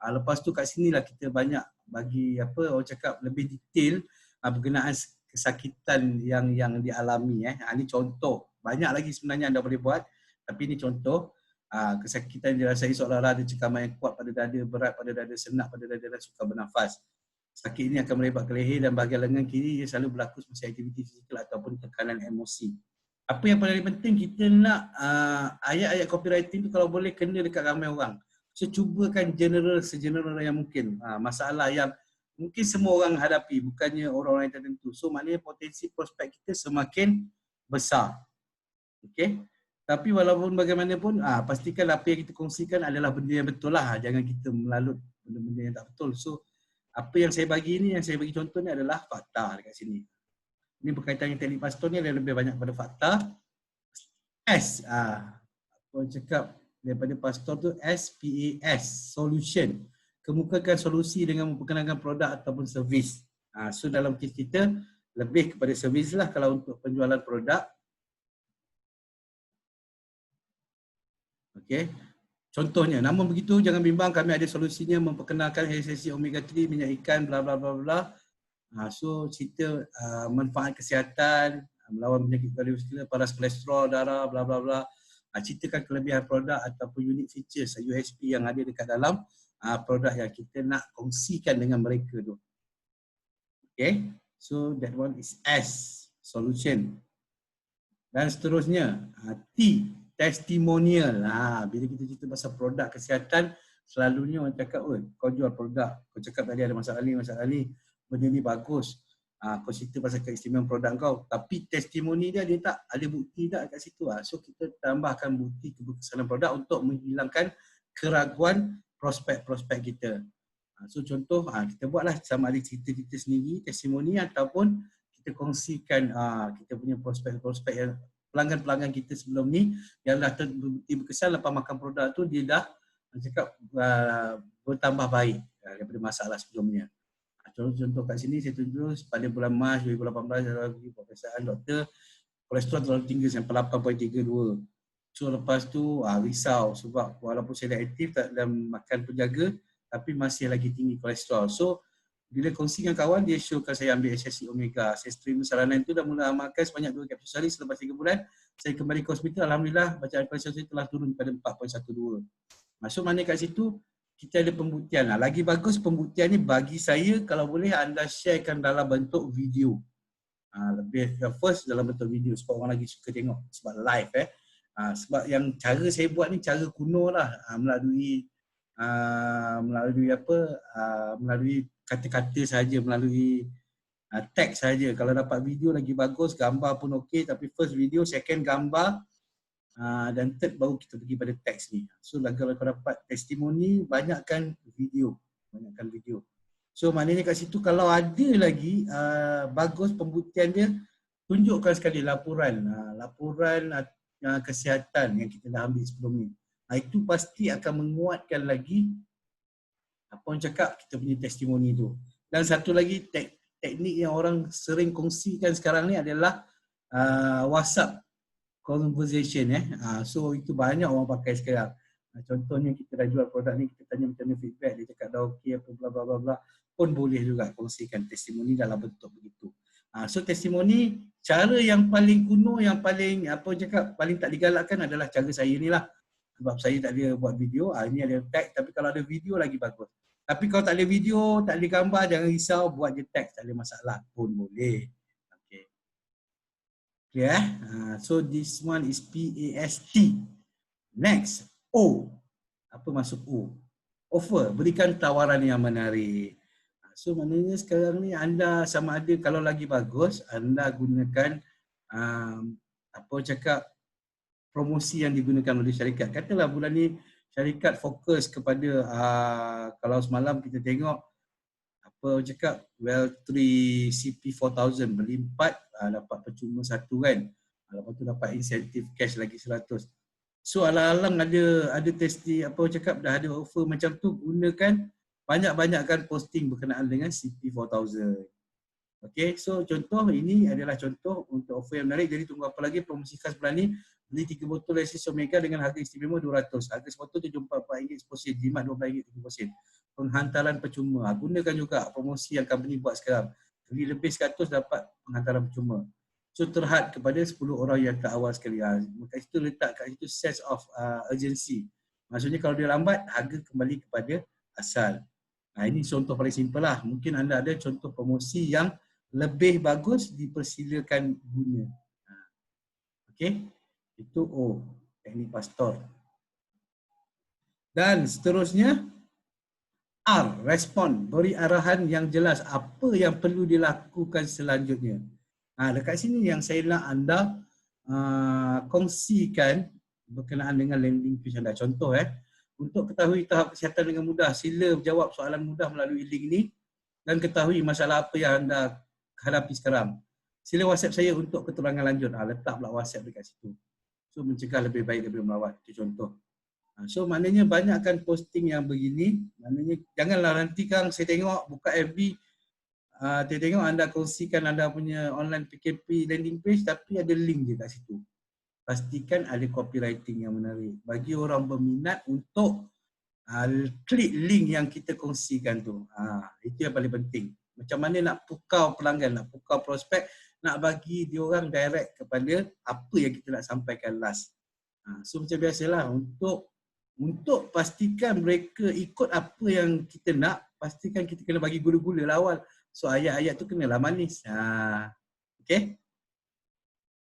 Lepas tu kat sinilah kita banyak bagi apa orang cakap lebih detail berkenaan kesakitan yang dialami. Ini contoh. Banyak lagi sebenarnya anda boleh buat, tapi ini contoh. Kesakitan dirasai seolah-olah ada cekaman yang kuat pada dada, berat pada dada, senak pada dada dan sukar bernafas. Sakit ini akan merebak ke leher dan bahagian lengan kiri. Ia selalu berlaku semasa aktiviti fizikal ataupun tekanan emosi. Apa yang paling penting, kita nak ayat-ayat copywriting tu kalau boleh kena dekat ramai orang. So cubakan segeneral yang mungkin. Masalah yang mungkin semua orang hadapi, bukannya orang-orang yang tertentu. So maknanya potensi prospek kita semakin besar. Okay. Tapi walaupun bagaimanapun, pastikan apa yang kita kongsikan adalah benda yang betul lah. Jangan kita melalut benda-benda yang tak betul. So, apa yang saya bagi ni, yang saya bagi contoh ni adalah fakta dekat sini. Ini berkaitan dengan teknik pastor ni lebih banyak pada fakta. S, apa cakap daripada pastor tu, SPAS, solution. Kemukakan solusi dengan memperkenalkan produk ataupun servis. So, dalam kes kita, lebih kepada servis lah kalau untuk penjualan produk. Okay. Contohnya, namun begitu jangan bimbang, kami ada solusinya memperkenalkan esensi omega 3, minyak ikan, bla bla bla bla. So cerita manfaat kesihatan, melawan penyakit kardiovaskular, paras kolesterol darah, bla bla bla. Ceritakan kelebihan produk ataupun unique features USP yang ada dekat dalam produk yang kita nak kongsikan dengan mereka tu. Okay. So that one is S, solution. Dan seterusnya, T, testimonial. Bila kita cerita pasal produk kesihatan, selalunya orang cakap, kau jual produk, kau cakap tadi ada masalah ni, benda ni bagus. Kau cerita pasal keistimewaan produk kau, tapi testimoni dia tak ada bukti tak kat situ. So kita tambahkan bukti keberkesanan produk untuk menghilangkan keraguan prospek-prospek kita. So contoh, kita buatlah sama ada cerita-cerita sendiri, testimoni ataupun kita kongsikan kita punya prospek-prospek yang pelanggan-pelanggan kita sebelum ni yang dah terbukti berkesan lepas makan produk tu, dia dah cakap bertambah baik daripada masalah sebelumnya. Contoh kat sini saya tunjuk pada bulan Mac 2018 dalam pemeriksaan doktor, kolesterol terlalu tinggi sampai 8.32. So lepas tu risau sebab walaupun saya dah aktif dalam makan penjaga tapi masih lagi tinggi kolesterol. So bila kongsi dengan kawan, dia showkan saya ambil SSC Omega. Saya stream saranan itu dah mula amalkan sebanyak 2 kapsul sehari. Selepas 3 bulan, saya kembali ke hospital. Alhamdulillah, bacaan kolesterol saya telah turun pada 4.12. Maksud mana kat situ, kita ada pembuktian. Lagi bagus pembuktian ni bagi saya, kalau boleh anda sharekan dalam bentuk video. Lebih first dalam bentuk video sebab orang lagi suka tengok. Sebab live sebab yang cara saya buat ni cara kuno lah. Melalui kata-kata saja, melalui teks saja. Kalau dapat video lagi bagus, gambar pun okey, tapi first video, second gambar, dan third baru kita pergi pada teks ni. So kalau kau dapat testimoni, banyakkan video. So maknanya kat situ kalau ada lagi bagus pembuktian dia, tunjukkan sekali laporan kesihatan yang kita dah ambil sebelum ni. Itu pasti akan menguatkan lagi apa orang cakap kita punya testimoni tu. Dan satu lagi teknik yang orang sering kongsikan sekarang ni adalah WhatsApp conversation. So itu banyak orang pakai sekarang. Contohnya kita dah jual produk ni, kita tanya macam mana feedback, dia cakap dah okey apa bla bla bla bla, pun boleh juga kongsikan testimoni dalam bentuk begitu. So testimoni, cara yang paling kuno, yang paling apa orang cakap paling tak digalakkan adalah cara saya ni lah. Sebab saya tak ada buat video, ini ada tag, tapi kalau ada video lagi bagus. Tapi kalau tak ada video, tak ada gambar, jangan risau, buat je tag, tak ada masalah pun boleh. Okay. Clear? So this one is PAST. Next, O. Apa maksud O? Offer, berikan tawaran yang menarik. So maknanya sekarang ni anda sama ada kalau lagi bagus, anda gunakan apa cakap promosi yang digunakan oleh syarikat. Katalah bulan ni syarikat fokus kepada kalau semalam kita tengok apa cakap Well3 CP4000 beli 4 dapat percuma 1 kan. Lepas tu dapat insentif cash lagi 100. So alang-alang ada testi apa cakap dah ada offer macam tu, gunakan banyak-banyakkan posting berkenaan dengan CP4000. Okay, so contoh ini adalah contoh untuk offer yang menarik. Jadi tunggu apa lagi, promosi khas bulan ni, beli 3 botol SSC Omega dengan harga istimewa 200. Harga sebotol RM74 seposen, jimat RM12 penghantaran percuma. Gunakan juga promosi yang company buat sekarang. Beli lebih 100 dapat penghantaran percuma. So terhad kepada 10 orang yang terawal sekali. Maka itu letak kat situ sense of urgency. Maksudnya kalau dia lambat, harga kembali kepada asal. Ini contoh paling simple lah. Mungkin anda ada contoh promosi yang lebih bagus, dipersilakan guna. Okey, itu O, teknik pastor. Dan seterusnya R, respon, beri arahan yang jelas apa yang perlu dilakukan selanjutnya. Dekat sini yang saya nak anda kongsikan berkenaan dengan landing page anda. Contoh untuk ketahui tahap kesihatan dengan mudah, sila jawab soalan mudah melalui link ni dan ketahui masalah apa yang anda hadapi sekarang. Sila WhatsApp saya untuk keterangan lanjut. Letak pula WhatsApp dekat situ. So mencegah lebih baik daripada melawat. Itu contoh. So maknanya banyakkan posting yang begini. Maknanya janganlah nanti kan saya tengok buka FB, saya tengok anda kongsikan anda punya online PKP landing page tapi ada link je kat situ. Pastikan ada copywriting yang menarik. Bagi orang berminat untuk klik link yang kita kongsikan tu. Itu yang paling penting. Macam mana nak pukau pelanggan, nak pukau prospek, nak bagi diorang direct kepada apa yang kita nak sampaikan last. So macam biasalah untuk pastikan mereka ikut apa yang kita nak, pastikan kita kena bagi gula-gula lah awal. So ayat-ayat tu kenalah manis. Okay.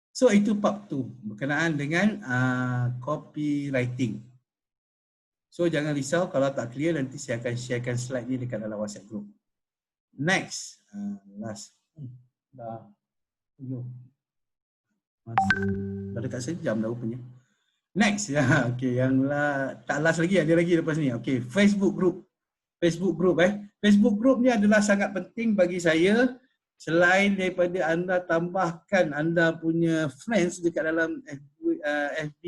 So itu part 2 berkenaan dengan copywriting. So jangan risau kalau tak clear, nanti saya akan sharekan slide ni dekat dalam WhatsApp group. Next, last. Dah dekat sejam dah rupanya. Next, okay, yang tak last lagi, ada lagi lepas ni. Okay, Facebook group. Facebook group ni adalah sangat penting bagi saya. Selain daripada anda tambahkan anda punya friends dekat dalam FB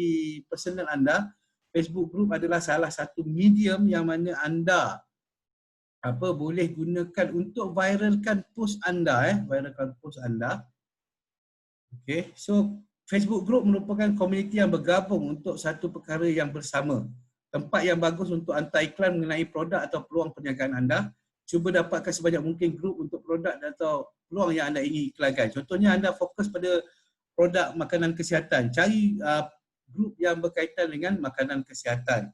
personal anda, Facebook group adalah salah satu medium yang mana anda boleh gunakan untuk viralkan post anda. Viralkan post anda. Okay, so Facebook Group merupakan komuniti yang bergabung untuk satu perkara yang bersama. Tempat yang bagus untuk hantar iklan mengenai produk atau peluang perniagaan anda. Cuba dapatkan sebanyak mungkin grup untuk produk atau peluang yang anda ingin iklankan. Contohnya anda fokus pada produk makanan kesihatan. Cari grup yang berkaitan dengan makanan kesihatan.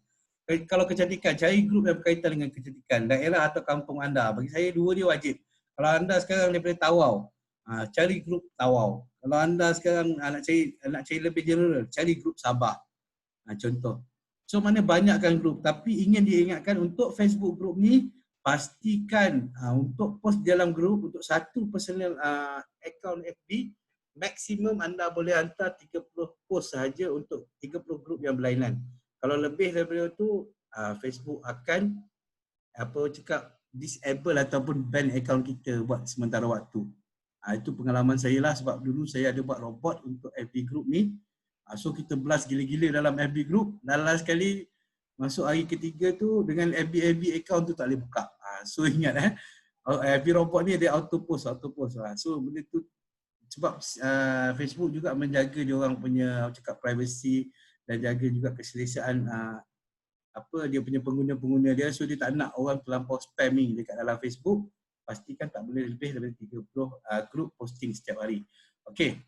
Kalau kecantikan, cari grup yang berkaitan dengan kecantikan. Daerah atau kampung anda. Bagi saya dua dia wajib. Kalau anda sekarang daripada Tawau, cari grup Tawau. Kalau anda sekarang nak cari lebih general, cari grup Sabah. Contoh. So mana banyakkan grup, tapi ingin diingatkan untuk Facebook group ni, pastikan untuk post dalam grup untuk satu personal account FB, maksimum anda boleh hantar 30 post sahaja untuk 30 grup yang berlainan. Kalau lebih daripada itu, Facebook akan disable ataupun ban account kita buat sementara waktu. Itu pengalaman saya lah, sebab dulu saya ada buat robot untuk FB group ni. So kita blast gila-gila dalam FB group. Dan last sekali masuk hari ketiga tu dengan FB account tu tak boleh buka. So ingat FB robot ni dia auto post. So benda tu sebab Facebook juga menjaga dia orang punya privacy dan jaga juga keselesaan dia punya pengguna-pengguna dia. So dia tak nak orang terlampau spamming dekat dalam Facebook. Pastikan tak boleh lebih daripada 30 group posting setiap hari. Okay.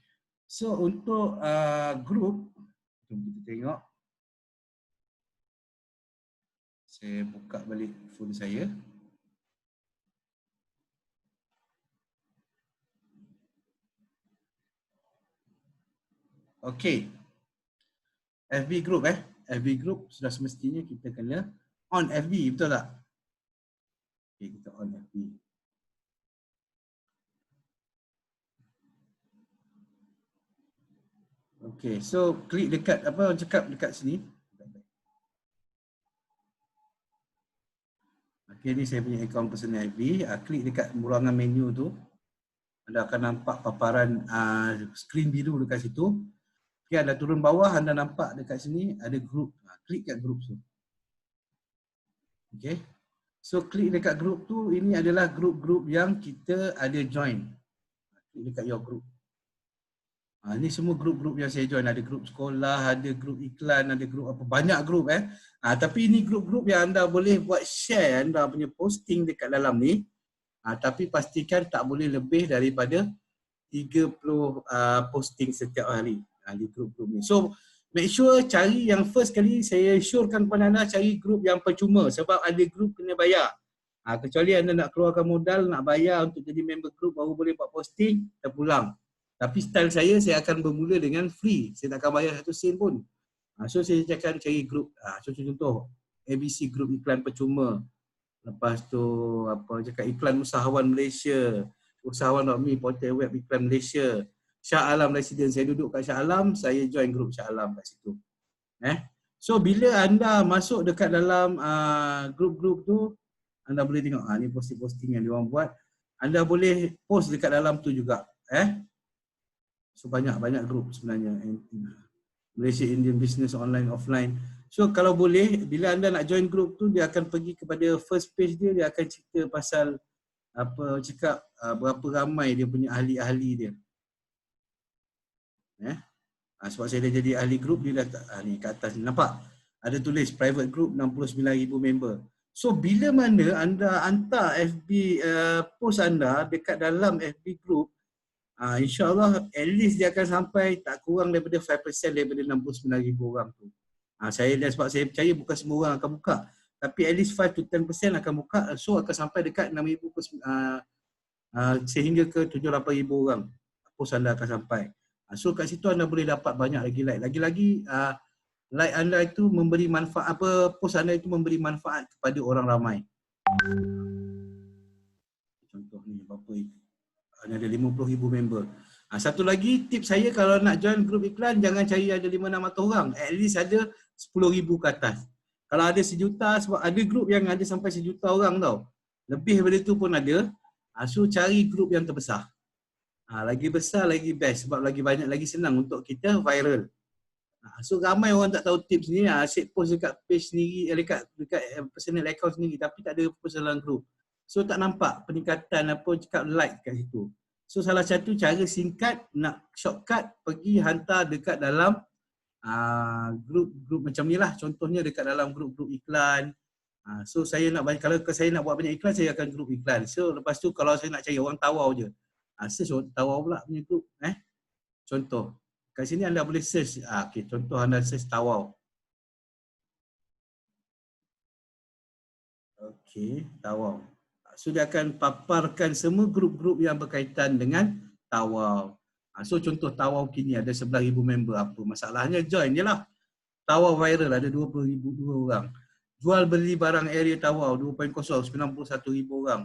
So untuk group, jom kita tengok. Saya buka balik phone saya. Okay. FB group FB group sudah semestinya kita kena on FB, betul tak? Okay, kita on FB. Okay, so klik dekat cakap dekat sini. Okay, ni saya punya akaun personal FB. Klik dekat ruangan menu tu. Anda akan nampak paparan skrin biru dekat situ. Okay, anda turun bawah, anda nampak dekat sini ada group. Klik kat group tu. Okay. So klik dekat group tu, ini adalah group-group yang kita ada join. Klik dekat your group. Ini semua grup-grup yang saya join. Ada grup sekolah, ada grup iklan, ada grup apa, banyak grup tapi ini grup-grup yang anda boleh buat share anda punya posting dekat dalam ni. Tapi pastikan tak boleh lebih daripada 30 posting setiap hari di grup-grup ni. So make sure cari yang first kali saya syorkan kepada anda, cari grup yang percuma sebab ada grup kena bayar. Kecuali anda nak keluarkan modal, nak bayar untuk jadi member grup baru boleh buat posting, terpulang. Tapi style saya akan bermula dengan free. Saya tak akan bayar 1 sen pun. So saya akan cari grup. Contoh ABC grup iklan percuma. Lepas tu iklan usahawan Malaysia. Usahawan.me, portal web iklan Malaysia. Shah Alam Resident. Saya duduk kat Shah Alam, saya join grup Shah Alam kat situ. So bila anda masuk dekat dalam grup-grup tu, anda boleh tengok ni posting-posting yang diorang buat. Anda boleh post dekat dalam tu juga. So banyak grup sebenarnya. Malaysia Indian Business Online Offline. So kalau boleh, bila anda nak join grup tu, dia akan pergi kepada first page dia, dia akan cerita pasal berapa ramai dia punya ahli-ahli dia. Sebab saya dah jadi ahli grup, dia dah ni kat atas ni, nampak? Ada tulis private group 69,000 member. So bila mana anda hantar FB post anda dekat dalam FB group, InsyaAllah at least dia akan sampai tak kurang daripada 5% daripada 69,000 orang tu. Sebab saya percaya bukan semua orang akan buka. Tapi at least 5 to 10% akan buka. So akan sampai dekat 6,000 sehingga ke 7-8,000 orang. Post anda akan sampai. So kat situ anda boleh dapat banyak lagi like. Lagi-lagi like anda itu memberi manfaat, post anda itu memberi manfaat kepada orang ramai. Contoh ni berapa itu? Ada 50,000 member. Satu lagi tips saya, kalau nak join grup iklan, jangan cari ada 5-600 orang. At least ada 10,000 ke atas. Kalau ada 1 juta, sebab ada grup yang ada sampai 1 juta orang tau. Lebih daripada itu pun ada. So cari grup yang terbesar. Lagi besar lagi best, sebab lagi banyak lagi senang untuk kita viral. So ramai orang tak tahu tips ni. Asyik post dekat page sendiri, dekat personal account sendiri, tapi tak ada post dalam grup. So tak nampak peningkatan like kat situ. So salah satu cara singkat nak shortcut pergi hantar dekat dalam grup-grup macam ni lah. Contohnya dekat dalam grup-grup iklan. So saya nak kalau saya nak buat banyak iklan, saya akan grup iklan. So lepas tu kalau saya nak cari orang tawau je, search tawau pula punya grup. Contoh kat sini anda boleh search. Okay, contoh anda search tawau. Okay, tawau. So dia akan paparkan semua grup-grup yang berkaitan dengan tawau. So contoh tawau kini ada 11,000 member. Apa masalahnya? Join je lah. Tawau viral ada 20,000 orang. Jual beli barang area tawau 2.0 91,000 orang.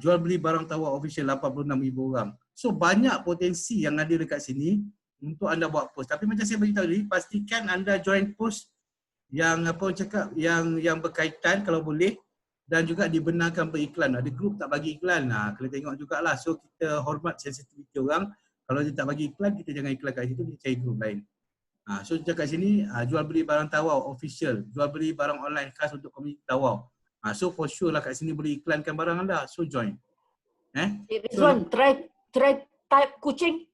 Jual beli barang tawau official 86,000 orang. So banyak potensi yang ada dekat sini untuk anda buat post. Tapi macam saya beritahu tadi, pastikan anda join post yang yang berkaitan kalau boleh, dan juga dibenarkan beriklan. Ada grup tak bagi iklan, kena tengok jugalah. So kita hormat sensitiviti orang. Kalau dia tak bagi iklan, kita jangan iklan kat situ, kita cari grup lain. So kat sini jual beli barang tawau official, jual beli barang online khas untuk komuniti tawau. So for sure lah kat sini boleh iklankan barang anda. So join. Rizwan, try type kucing.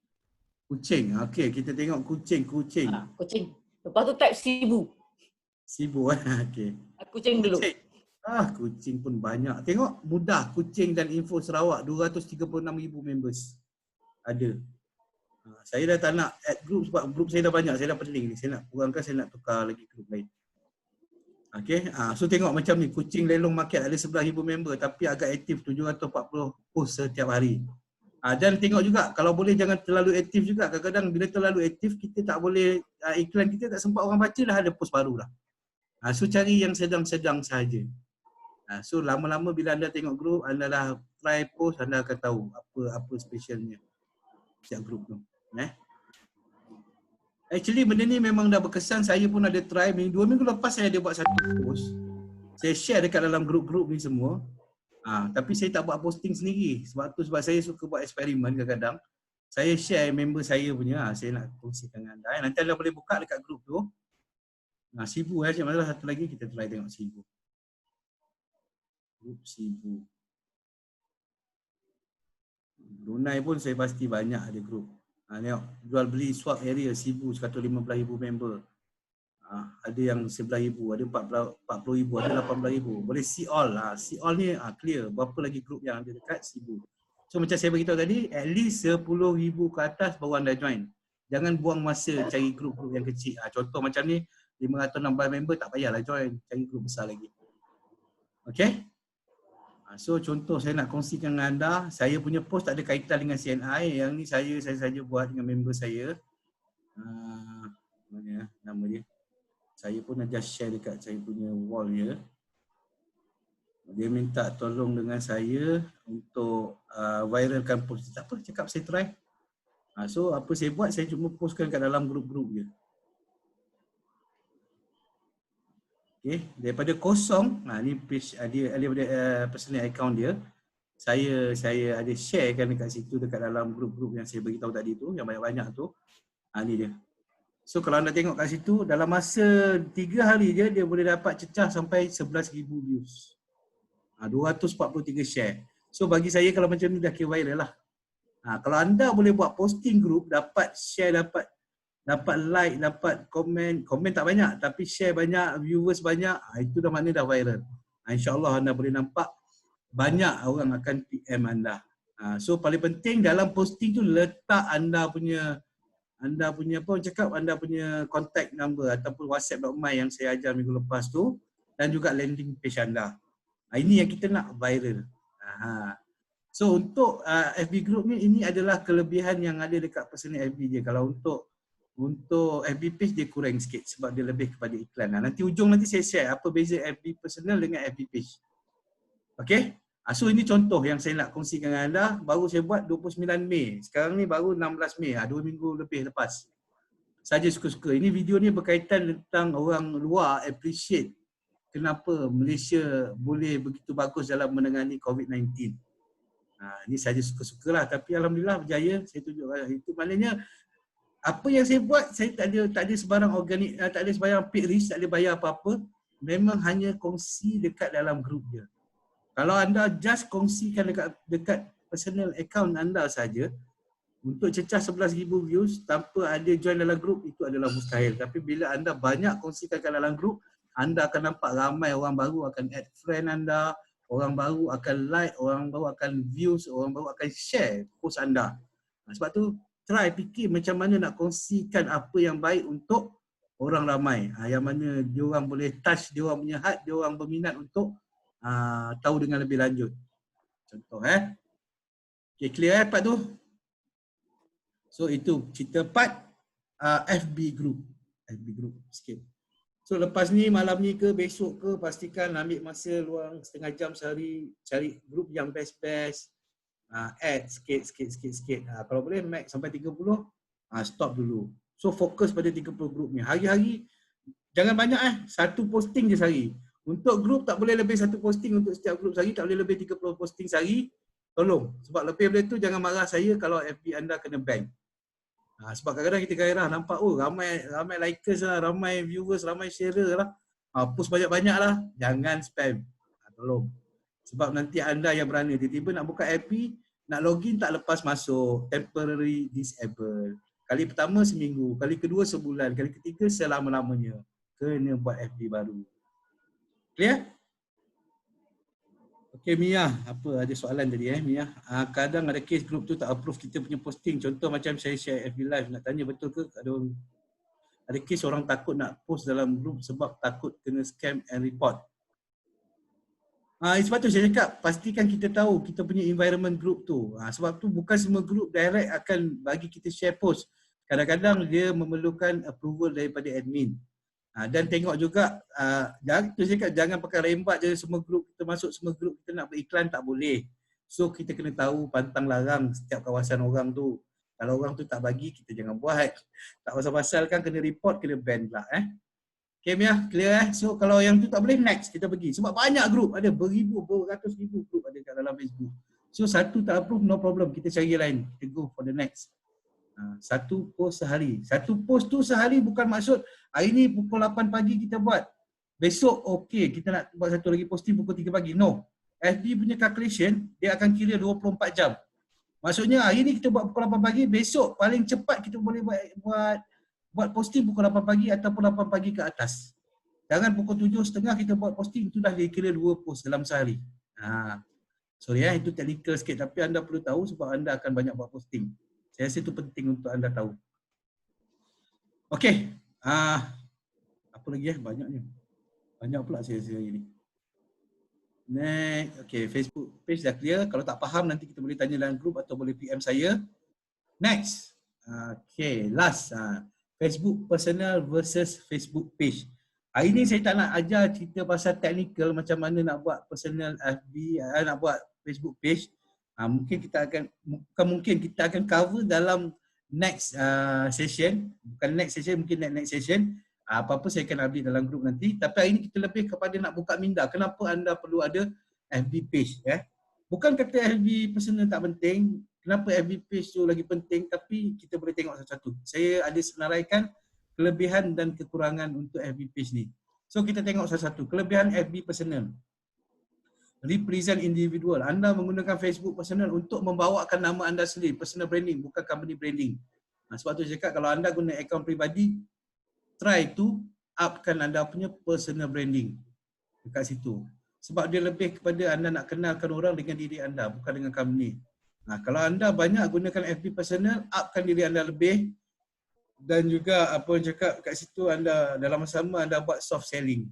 Kucing. Okay, kita tengok kucing. Kucing. Lepas tu type sibu. Sibu. Okay. Kucing dulu. Kucing pun banyak. Tengok mudah, kucing dan info Sarawak 236,000 members ada. Saya dah tak nak add group sebab group saya dah banyak, saya dah pening ni. Saya nak kurangkan, saya nak tukar lagi group lain. Okay, so tengok macam ni, kucing lelong market ada 11,000 member tapi agak aktif 740 post setiap hari. Dan tengok juga, kalau boleh jangan terlalu aktif juga. Kadang-kadang bila terlalu aktif, kita tak boleh, iklan kita tak sempat orang baca, dah ada post baru lah. So cari yang sedang-sedang sahaja. So lama-lama bila anda tengok grup, anda dah try post, anda akan tahu apa specialnya setiap grup tu. Actually benda ni memang dah berkesan. Saya pun ada try, 2 minggu lepas saya ada buat satu post. Saya share dekat dalam grup-grup ni semua. Tapi saya tak buat posting sendiri. Sebab saya suka buat eksperimen kadang-kadang. Saya share member saya punya, saya nak kongsikan dengan anda. Nanti anda boleh buka dekat grup tu. Sibu cik masalah satu lagi, kita try tengok sibu. Grup sibu. Brunei pun saya pasti banyak ada grup. Tengok, jual beli swap area sibu 115,000 member. Ada yang 11,000, ada 40,000, ada 18,000. Boleh see all. See all ni clear. Berapa lagi grup yang ada dekat sibu. So macam saya beritahu tadi, at least 10,000 ke atas baru anda join. Jangan buang masa cari grup-grup yang kecil. Contoh macam ni, 516 member tak payahlah join. Cari grup besar lagi. Okay? So contoh saya nak kongsikan dengan anda, saya punya post tak ada kaitan dengan CNI. Yang ni saya saja buat dengan member saya. Mana nama dia? Saya pun dah just share dekat saya punya wall je. Dia minta tolong dengan saya untuk viralkan post. Tak apa, cakap saya try. So apa saya buat, saya cuma postkan kat dalam grup-grup je. Okay, daripada kosong, ni page dia daripada personal account dia. Saya ada sharekan dekat situ, dekat dalam grup-grup yang saya beritahu tadi tu, yang banyak-banyak tu. Ni dia. So kalau anda tengok kat situ, dalam masa 3 hari je dia boleh dapat cecah sampai 11,000 views. 243 share. So bagi saya kalau macam ni dah kira viral lah. Kalau anda boleh buat posting group, dapat share, dapat like, dapat komen tak banyak tapi share banyak, viewers banyak, itu dah maknanya dah viral. InsyaAllah anda boleh nampak banyak orang akan PM anda. So paling penting dalam posting tu letak anda punya anda punya contact number ataupun whatsapp.my yang saya ajar minggu lepas tu, dan juga landing page anda. Ini yang kita nak viral. So untuk FB group ni, ini adalah kelebihan yang ada dekat personal FB je. Kalau untuk FB page dia kurang sikit sebab dia lebih kepada iklan. Nanti nanti saya share apa beza FB personal dengan FB page. Okay? So ini contoh yang saya nak kongsikan dengan anda. Baru saya buat 29 Mei. Sekarang ni baru 16 Mei. 2 minggu lebih lepas. Saja suka-suka. Ini video ni berkaitan tentang orang luar appreciate kenapa Malaysia boleh begitu bagus dalam menangani COVID-19. Ini saja suka-suka lah. Tapi Alhamdulillah berjaya. Saya tunjukkan itu. Maknanya apa yang saya buat, saya tak ada sebarang organik, tak ada sebarang paid reach, tak ada bayar apa-apa. Memang hanya kongsi dekat dalam grup je. Kalau anda just kongsikan dekat personal account anda saja untuk cecah 11,000 views tanpa ada join dalam grup, itu adalah mustahil. Tapi bila anda banyak kongsikan kat dalam grup, anda akan nampak ramai orang baru akan add friend anda, orang baru akan like, orang baru akan views, orang baru akan share post anda. Sebab tu try fikir macam mana nak kongsikan apa yang baik untuk orang ramai. Yang mana dia orang boleh touch dia orang punya heart, dia orang berminat untuk tahu dengan lebih lanjut. Contoh okay, clear part tu? So itu cerita part FB group. FB group sikit. So lepas ni, malam ni ke besok ke, pastikan ambil masa luang setengah jam sehari cari grup yang best-best. Add sikit. Kalau boleh max sampai 30, stop dulu. So fokus pada 30 grup ni. Hari-hari jangan banyak satu posting je sehari. Untuk grup tak boleh lebih satu posting untuk setiap grup sehari, tak boleh lebih 30 posting sehari. Tolong. Sebab lebih dari tu jangan marah saya kalau FB anda kena ban. Sebab kadang-kadang kita gairah nampak ramai likers lah, ramai viewers, ramai sharer lah. Post banyak-banyak lah. Jangan spam. Tolong. Sebab nanti anda yang berani tiba-tiba nak buka FB, nak login tak lepas masuk, temporary disable. Kali pertama seminggu, kali kedua sebulan, kali ketiga selama-lamanya. Kena buat FB baru. Clear? Okay Mia, apa ada soalan tadi Mia? Kadang ada case group tu tak approve kita punya posting. Contoh macam saya share FB live, nak tanya betul ke ada case orang takut nak post dalam group sebab takut kena scam and report. Sebab tu saya cakap, pastikan kita tahu kita punya environment group tu. Sebab tu bukan semua group direct akan bagi kita share post. Kadang-kadang dia memerlukan approval daripada admin. Dan tengok juga, jangan pakai rembat je semua group kita masuk, semua group kita nak beriklan, tak boleh. So kita kena tahu pantang larang setiap kawasan orang tu. Kalau orang tu tak bagi, kita jangan buat. Tak pasal-pasal kan kena report, kena ban pula. Okay Mia, clear So kalau yang tu tak boleh, next kita pergi. Sebab banyak grup, ada beratus ribu grup ada kat dalam Facebook. So satu tak approve, no problem, kita cari lain. Kita go for the next. Satu post sehari. Satu post tu sehari bukan maksud hari ni pukul 8 pagi kita buat. Besok okey, kita nak buat satu lagi posting pukul 3 pagi. No. FB punya calculation, dia akan kira 24 jam. Maksudnya hari ni kita buat pukul 8 pagi, besok paling cepat kita boleh buat posting pukul 8 pagi ataupun 8 pagi ke atas. Jangan pukul 7.30 kita buat posting, itu dah dikira 2 post dalam sehari. Sorry itu technical sikit, tapi anda perlu tahu sebab anda akan banyak buat posting. Saya rasa itu penting untuk anda tahu. Okey. Apa lagi banyaknya. Banyak pula saya rasa hari ni. Next. Okey, Facebook page dah clear. Kalau tak faham nanti kita boleh tanya dalam group atau boleh PM saya. Next. Okey, last. Facebook personal versus Facebook page. Hari ni saya tak nak ajar cerita pasal technical macam mana nak buat personal FB, nak buat Facebook page. Mungkin kita akan cover dalam next session. Bukan next session, mungkin next session. Apa-apa saya akan update dalam group nanti. Tapi hari ni kita lebih kepada nak buka minda. Kenapa anda perlu ada FB page? Bukan kata FB personal tak penting. Kenapa FB page tu lagi penting, tapi kita boleh tengok satu-satu. Saya ada senaraikan kelebihan dan kekurangan untuk FB page ni. So kita tengok satu-satu. Kelebihan FB personal. Represent individual. Anda menggunakan Facebook personal untuk membawakan nama anda sendiri. Personal branding, bukan company branding. Sebab tu saya cakap kalau anda guna akaun peribadi, try to upkan anda punya personal branding dekat situ. Sebab dia lebih kepada anda nak kenalkan orang dengan diri anda, bukan dengan company. Kalau anda banyak gunakan FB personal, upkan diri anda lebih. Dan juga apa yang cakap kat situ, anda dalam masa sama anda buat soft selling.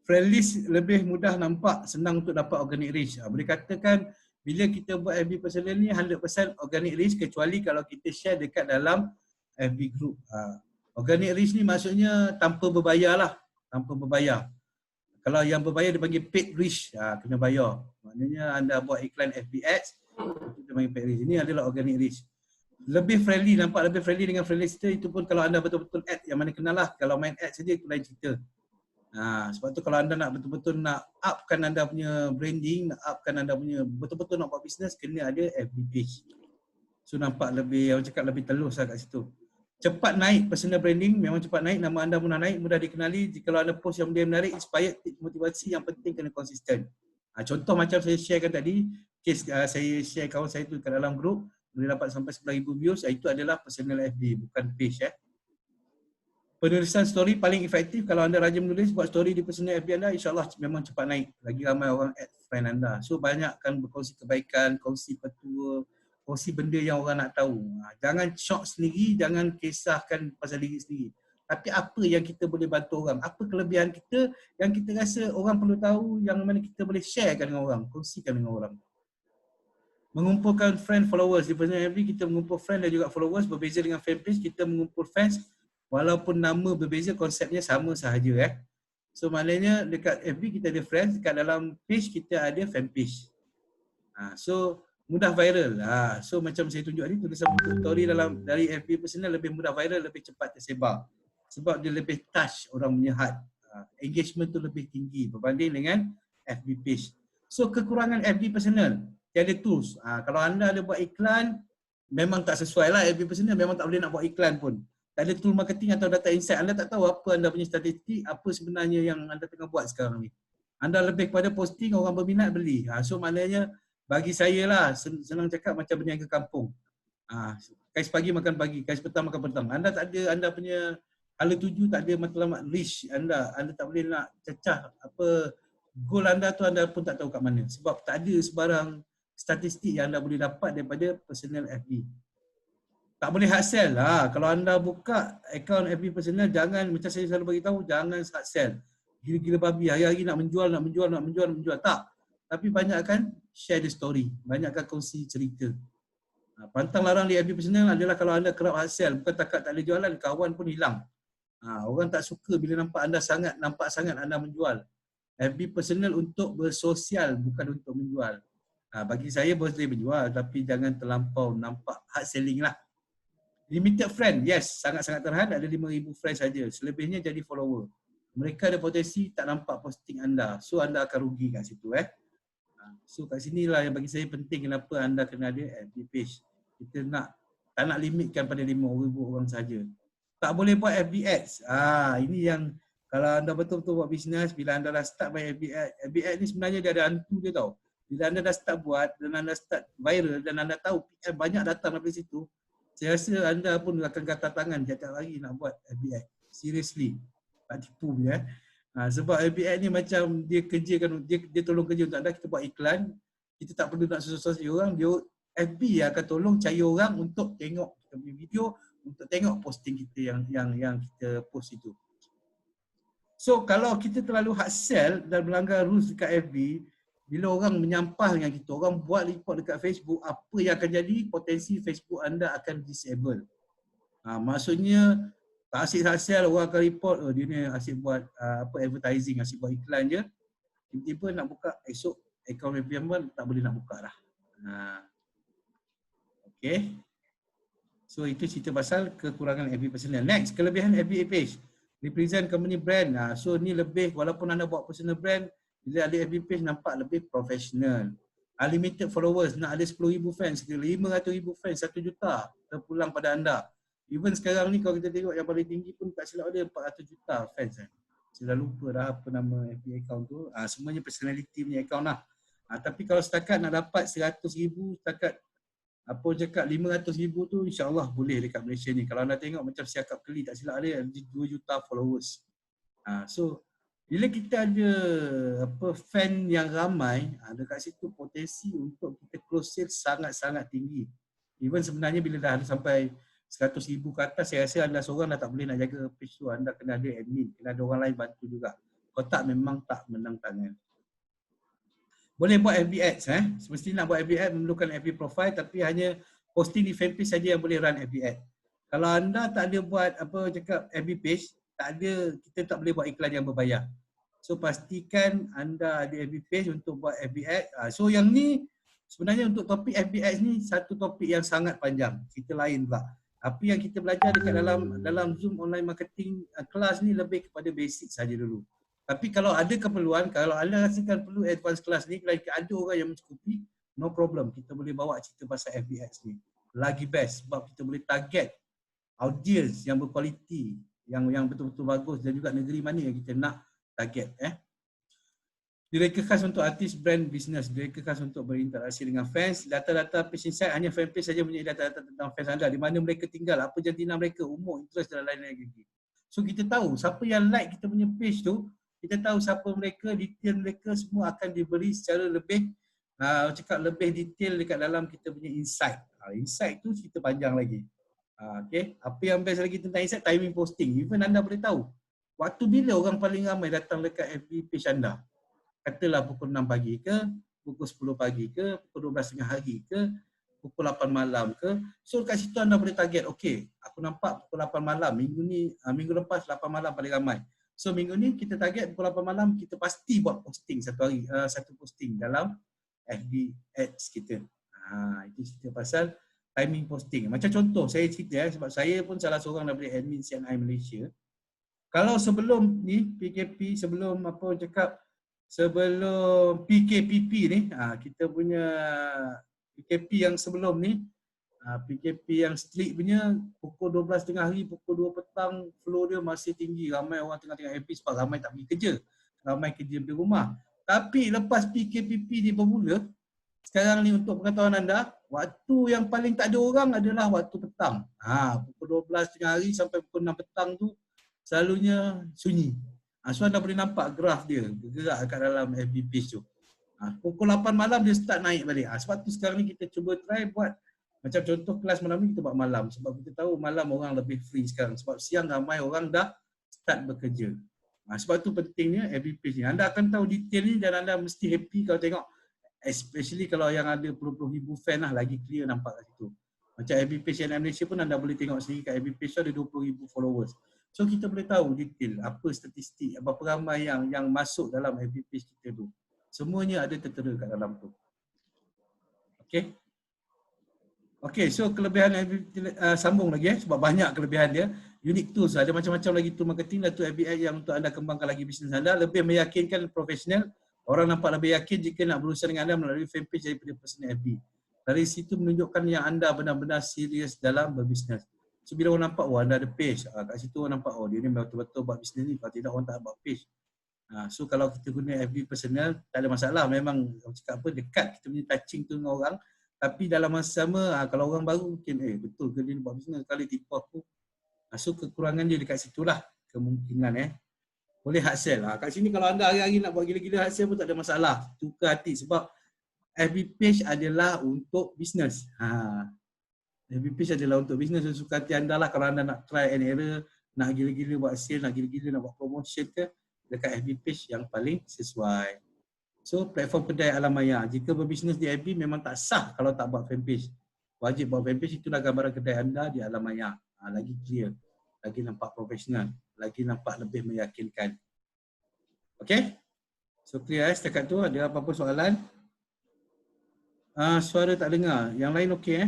Friend list lebih mudah nampak, senang untuk dapat organic reach. Boleh katakan bila kita buat FB personal ni 100% organic reach, kecuali kalau kita share dekat dalam FB group. Organic reach ni maksudnya tanpa berbayar lah. Tanpa berbayar. Kalau yang berbayar dipanggil paid reach, kena bayar. Maknanya anda buat iklan FB ads, itu panggil paid reach. Ini adalah organic reach. Lebih friendly, nampak lebih friendly dengan friend list itu pun kalau anda betul-betul ad yang mana kenal lah. Kalau main ad saja itu lain cerita. Sebab tu kalau anda nak betul-betul nak upkan anda punya branding, nak upkan anda punya betul-betul nak buat bisnes, kena ada FB page. So nampak lebih, orang cakap lebih telus lah kat situ. Cepat naik personal branding, memang cepat naik, nama anda mudah naik, mudah dikenali. Jika anda post yang dia menarik, inspired, motivasi, yang penting kena konsisten. Contoh macam saya sharekan tadi, kes saya share kawan saya tu kat dalam grup boleh dapat sampai 10,000 views, itu adalah personal FB, bukan page Penulisan story paling efektif kalau anda rajin menulis buat story di personal FB anda, insyaAllah memang cepat naik. Lagi ramai orang add friend anda. So banyakkan berkongsi kebaikan, kongsi petua, kongsi benda yang orang nak tahu. Jangan shock sendiri, jangan kisahkan pasal diri sendiri. Tapi apa yang kita boleh bantu orang, apa kelebihan kita yang kita rasa orang perlu tahu, yang mana kita boleh sharekan dengan orang, kongsikan dengan orang. Mengumpulkan friend followers di personal FB, kita mengumpul friend dan juga followers. Berbeza dengan fanpage, kita mengumpul fans walaupun nama berbeza, konsepnya sama sahaja So maknanya dekat FB kita ada friends, dekat dalam page kita ada fan page. So mudah viral. So macam saya tunjuk ni, tulisan bentuk story dari FB personal lebih mudah viral, lebih cepat tersebar. Sebab dia lebih touch orang punya heart. Engagement tu lebih tinggi berbanding dengan FB page. So kekurangan FB personal, tiada tools. Kalau anda ada buat iklan, memang tak sesuai lah FB personal, memang tak boleh nak buat iklan pun. Tak ada tool marketing atau data insight, anda tak tahu apa anda punya statistik, apa sebenarnya yang anda tengah buat sekarang ni. Anda lebih kepada posting, orang berminat beli. So maknanya bagi saya lah, senang cakap macam berniaga kampung. Kais pagi makan pagi, kais petang makan petang. Anda tak ada, anda punya hala tuju tak ada matlamat reach anda tak boleh nak cecah apa goal anda tu, anda pun tak tahu kat mana. Sebab tak ada sebarang statistik yang anda boleh dapat daripada personal FB. Tak boleh hard sell. Kalau anda buka akaun FB personal, jangan, macam saya selalu bagi tahu, jangan hard sell. Gila-gila babi, hari-hari nak menjual. Tak. Tapi banyakkan share the story. Banyakkan kongsi cerita. Pantang larang di FB personal adalah kalau anda kerap hard sell. Bukan takat tak ada jualan, kawan pun hilang. Orang tak suka bila nampak sangat anda menjual. FB personal untuk bersosial, bukan untuk menjual. Bagi saya boleh menjual, tapi jangan terlampau nampak hard selling lah. Limited friend, yes, sangat-sangat terhad, ada 5,000 friend saja. Selebihnya jadi follower. Mereka ada potensi tak nampak posting anda, so anda akan rugi kat situ So kat sinilah yang bagi saya penting, kenapa anda kena ada FB page. Kita tak nak limitkan pada 5,000 orang saja. Tak boleh buat FB ads. Ini yang kalau anda betul-betul buat bisnes, bila anda dah start buat FB ads ni sebenarnya dia ada hantu dia tau. Bila anda dah start buat dan anda start viral dan anda tahu PM banyak datang dari situ, saya rasa anda pun akan gatal tangan tiap-tiap hari nak buat FB ads. Seriously. Tak tipu je sebab FB ads ni macam dia kerjakan, dia tolong kerja untuk anda. Kita buat iklan, kita tak perlu nak susah-susah orang, dia FB akan tolong cari orang untuk tengok kita punya video, untuk tengok posting kita yang kita post itu. So kalau kita terlalu hard sell dan melanggar rules dekat FB, bila orang menyampah dengan kita, orang buat report dekat Facebook, apa yang akan jadi? Potensi Facebook anda akan disable. Maksudnya tak asyik hard sell, orang akan report, dia ni asyik buat advertising, asyik buat iklan je. Tiba-tiba nak buka, esok akaun FB pun tak boleh nak buka dah. Okay. So itu cerita pasal kekurangan FB personal. Next, kelebihan FB page. Represent company brand. So ni lebih, walaupun anda buat personal brand, bila ada FB page nampak lebih profesional. Unlimited followers, nak ada 10,000 fans, 500,000 fans, 1 juta terpulang pada anda. Even sekarang ni kalau kita tengok yang paling tinggi pun tak silap ada 400 juta fans Saya dah lupa dah apa nama FB account tu. Semuanya personality punya account lah. Tapi kalau setakat nak dapat 100,000, setakat apa cakap 500,000 tu, insyaAllah boleh dekat Malaysia ni. Kalau anda tengok macam Siakap Keli, tak silap ada 2 juta followers. So bila kita ada fan yang ramai, dekat situ potensi untuk kita close sales sangat-sangat tinggi. Even sebenarnya bila dah ada sampai 100,000 ke atas, saya rasa anda seorang dah tak boleh nak jaga page tu. Anda kena ada admin, kena ada orang lain bantu juga. Kalau tak, memang tak menang tangan. Boleh buat FB ads semestinya nak buat FB ads memerlukan FB profile, tapi hanya posting di fanpage saja yang boleh run FB ads. Kalau anda tak ada buat FB page, kita tak boleh buat iklan yang berbayar. So pastikan anda ada FB page untuk buat FB ads. So yang ni sebenarnya untuk topik FB ads ni satu topik yang sangat panjang, cerita lain pula. Tapi yang kita belajar dekat dalam Zoom online marketing kelas ni lebih kepada basic saja dulu. Tapi kalau ada keperluan, kalau anda rasakan perlu advance kelas ni, kalau ada orang yang mencukupi, no problem. Kita boleh bawa cerita pasal FB ads ni. Lagi best sebab kita boleh target audience yang berkualiti, yang betul-betul bagus, dan juga negeri mana yang kita nak target. Direka khas untuk artis brand business, direka khas untuk berinteraksi dengan fans. Data-data page insight hanya fanpage saja punya data-data tentang fans anda, di mana mereka tinggal, apa jantina mereka, umur, interest dan lain-lain lagi. So kita tahu siapa yang like kita punya page tu, kita tahu siapa mereka, detail mereka semua akan diberi secara lebih cakap lebih detail dekat dalam kita punya insight. Insight tu cerita panjang lagi. Okay. Apa yang best lagi tentang insight, timing posting. Even anda boleh tahu waktu bila orang paling ramai datang dekat FB page anda. Katalah pukul 6 pagi ke, pukul 10 pagi ke, pukul 12 tengah hari ke, pukul 8 malam ke. So kat situ anda boleh target, okey, aku nampak pukul 8 malam, minggu ni, minggu lepas 8 malam paling ramai. So minggu ni kita target pukul 8 malam, kita pasti buat posting satu hari, satu posting dalam FB Ads kita. Itu cerita pasal timing posting. Macam contoh saya cerita sebab saya pun salah seorang daripada admin CNI Malaysia. Kalau sebelum ni PKP, sebelum apa cakap, sebelum PKPP ni, kita punya PKP yang sebelum ni, PKP yang strict punya, pukul 12 tengah hari, pukul 2 petang, flow dia masih tinggi. Ramai orang tengah-tengah happy sebab ramai tak pergi kerja. Ramai kerja di rumah. Tapi lepas PKPP ni bermula, sekarang ni untuk pengetahuan anda, waktu yang paling tak ada orang adalah waktu petang. Pukul 12 tengah hari sampai pukul 6 petang tu selalunya sunyi. So anda boleh nampak graf dia bergerak kat dalam FB page tu. Pukul 8 malam dia start naik balik. Sebab tu sekarang ni kita cuba try buat macam contoh kelas malam ni kita buat malam. Sebab kita tahu malam orang lebih free sekarang. Sebab siang ramai orang dah start bekerja. Sebab tu pentingnya FB page ni. Anda akan tahu detail ni dan anda mesti happy kalau tengok. Especially kalau yang ada puluh-puluh ribu fan lah, lagi clear nampak kat situ. Macam FB page CNI Malaysia pun anda boleh tengok sendiri kat FB page tu ada 20,000 followers. So kita boleh tahu detail apa statistik, berapa ramai yang masuk dalam FB page kita tu. Semuanya ada tertera kat dalam tu. Okay. Okay, so kelebihan FB, sambung lagi sebab banyak kelebihan dia. Unique tools, ada macam-macam lagi tool marketing dan tool FB yang untuk anda kembangkan lagi bisnes anda. Lebih meyakinkan profesional. Orang nampak lebih yakin jika nak berurusan dengan anda melalui fanpage daripada personal FB. Dari situ menunjukkan yang anda benar-benar serius dalam berbisnes. So bila orang nampak, anda ada page, kat situ orang nampak, dia ni betul-betul buat bisnes ni, kalau tidak orang tak buat page. So kalau kita guna FB personal, tak ada masalah. Memang cakap apa, dekat kita punya touching tu dengan orang. Tapi dalam masa sama, kalau orang baru mungkin, betul ke dia buat bisnes, kali tipu aku. So kekurangan dia dekat situlah kemungkinan boleh hard sell. Kat sini kalau anda hari-hari nak buat gila-gila hard sell pun tak ada masalah. Tukar hati sebab FB page adalah untuk bisnes. FB page adalah untuk bisnes. So, suka hati anda lah kalau anda nak try and error, nak gila-gila buat sale, nak gila-gila nak buat promotion ke, dekat FB page yang paling sesuai. So platform kedai alam maya. Jika berbisnes di FB memang tak sah kalau tak buat fanpage. Wajib buat fanpage, itulah gambaran kedai anda di alam maya. Lagi clear, lagi nampak profesional, lagi nampak lebih meyakinkan. Okay? So clear setakat tu, ada apa-apa soalan? Suara tak dengar. Yang lain okey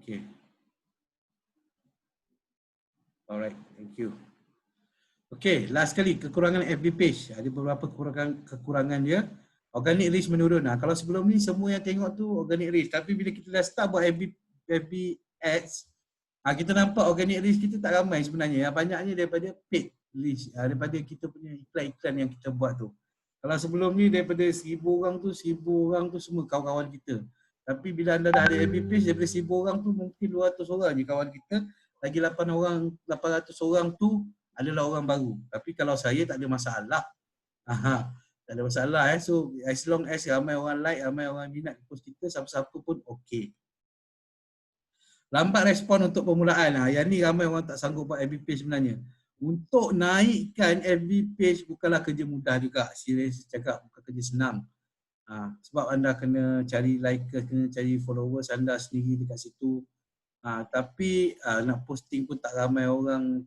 Okay. Alright, thank you. Okay, last kali kekurangan FB page. Ada beberapa kekurangan dia. Organic reach menurun. Kalau sebelum ni semua yang tengok tu organic reach. Tapi bila kita dah start buat FB ads, kita nampak organic reach kita tak ramai sebenarnya. Banyaknya daripada paid reach. Daripada kita punya iklan-iklan yang kita buat tu. Kalau sebelum ni daripada 1,000 orang tu semua kawan-kawan kita. Tapi bila anda dah ada FB page, daripada 1,000 orang tu mungkin 200 orang je kawan kita. Lagi 800 orang tu adalah orang baru. Tapi kalau saya tak ada masalah. Tak ada masalah So as long as ramai orang like, ramai orang minat post kita, siapa-siapa pun okey. Lambat respon untuk permulaan. Yang ni ramai orang tak sanggup buat FB page sebenarnya. Untuk naikkan FB page bukanlah kerja mudah juga. Serius cakap, bukan kerja senang. Sebab anda kena cari likers, kena cari followers anda sendiri dekat situ. Tapi nak posting pun tak ramai orang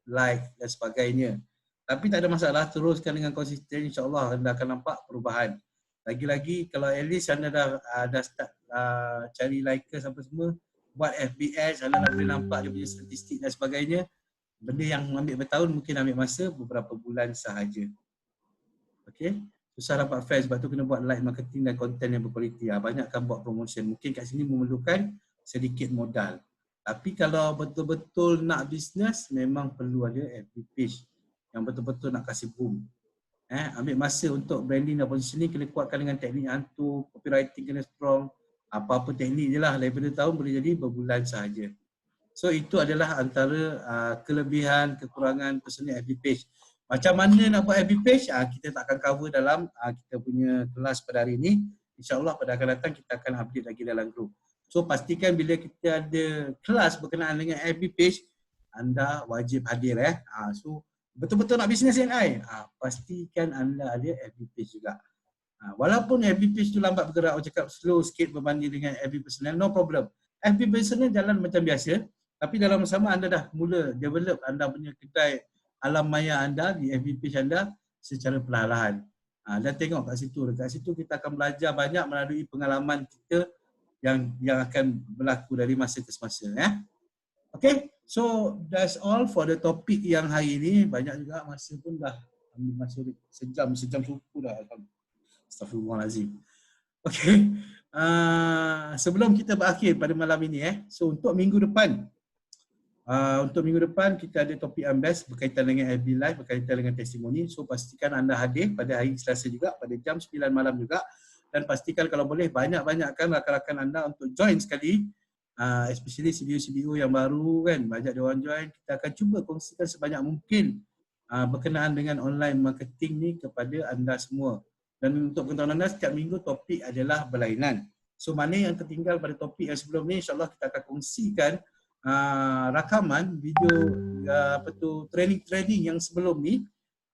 like dan sebagainya. Tapi tak ada masalah, teruskan dengan konsisten, insya-Allah anda akan nampak perubahan. Lagi-lagi kalau at least anda dah start cari likers apa semua, buat FB ads, anda dah boleh nampak dia punya statistik dan sebagainya. Benda yang ambil bertahun mungkin ambil masa beberapa bulan sahaja. Okey. Susah dapat fans, sebab tu kena buat live marketing dan konten yang berkualiti. Banyakkan buat promotion. Mungkin kat sini memerlukan sedikit modal. Tapi kalau betul-betul nak bisnes, memang perlu ada FB page yang betul-betul nak kasih boom. Ambil masa untuk branding dan positioning, kena kuatkan dengan teknik hantu, copywriting kena strong, apa-apa teknik je lah, daripada tahun boleh jadi berbulan sahaja. So itu adalah antara kelebihan, kekurangan personal FB page. Macam mana nak buat FB page, kita tak akan cover dalam kita punya kelas pada hari ini. InsyaAllah pada akan datang kita akan update lagi dalam group. So pastikan bila kita ada kelas berkenaan dengan FB page, anda wajib hadir. So betul-betul nak bisnes AI, pastikan anda ada FB page juga. Walaupun FB page tu lambat bergerak, orang cakap slow sikit berbanding dengan FB personal, no problem. FB personal jalan macam biasa, tapi dalam sama anda dah mula develop anda punya kedai alam maya anda di FB page anda secara perlahan-lahan. Dan tengok kat situ, dekat situ kita akan belajar banyak melalui pengalaman kita yang akan berlaku dari masa ke semasa. Okay, so that's all for the topik yang hari ini. Banyak juga masa pun dah ambil masa sejam suku dah. Astaghfirullahalazim. Okay, sebelum kita berakhir pada malam ini, so untuk minggu depan, kita ada topik ambas berkaitan dengan FB Live, berkaitan dengan testimoni. So pastikan anda hadir pada hari Selasa juga, pada jam 9 malam juga. Dan pastikan kalau boleh banyak-banyakkan rakan-rakan anda untuk join sekali. Especially CBO yang baru kan, banyak dia orang join. Kita akan cuba kongsikan sebanyak mungkin berkenaan dengan online marketing ni kepada anda semua. Dan untuk pengetahuan anda, setiap minggu topik adalah berlainan. So mana yang tertinggal pada topik yang sebelum ni, insyaAllah kita akan kongsikan rakaman video training yang sebelum ni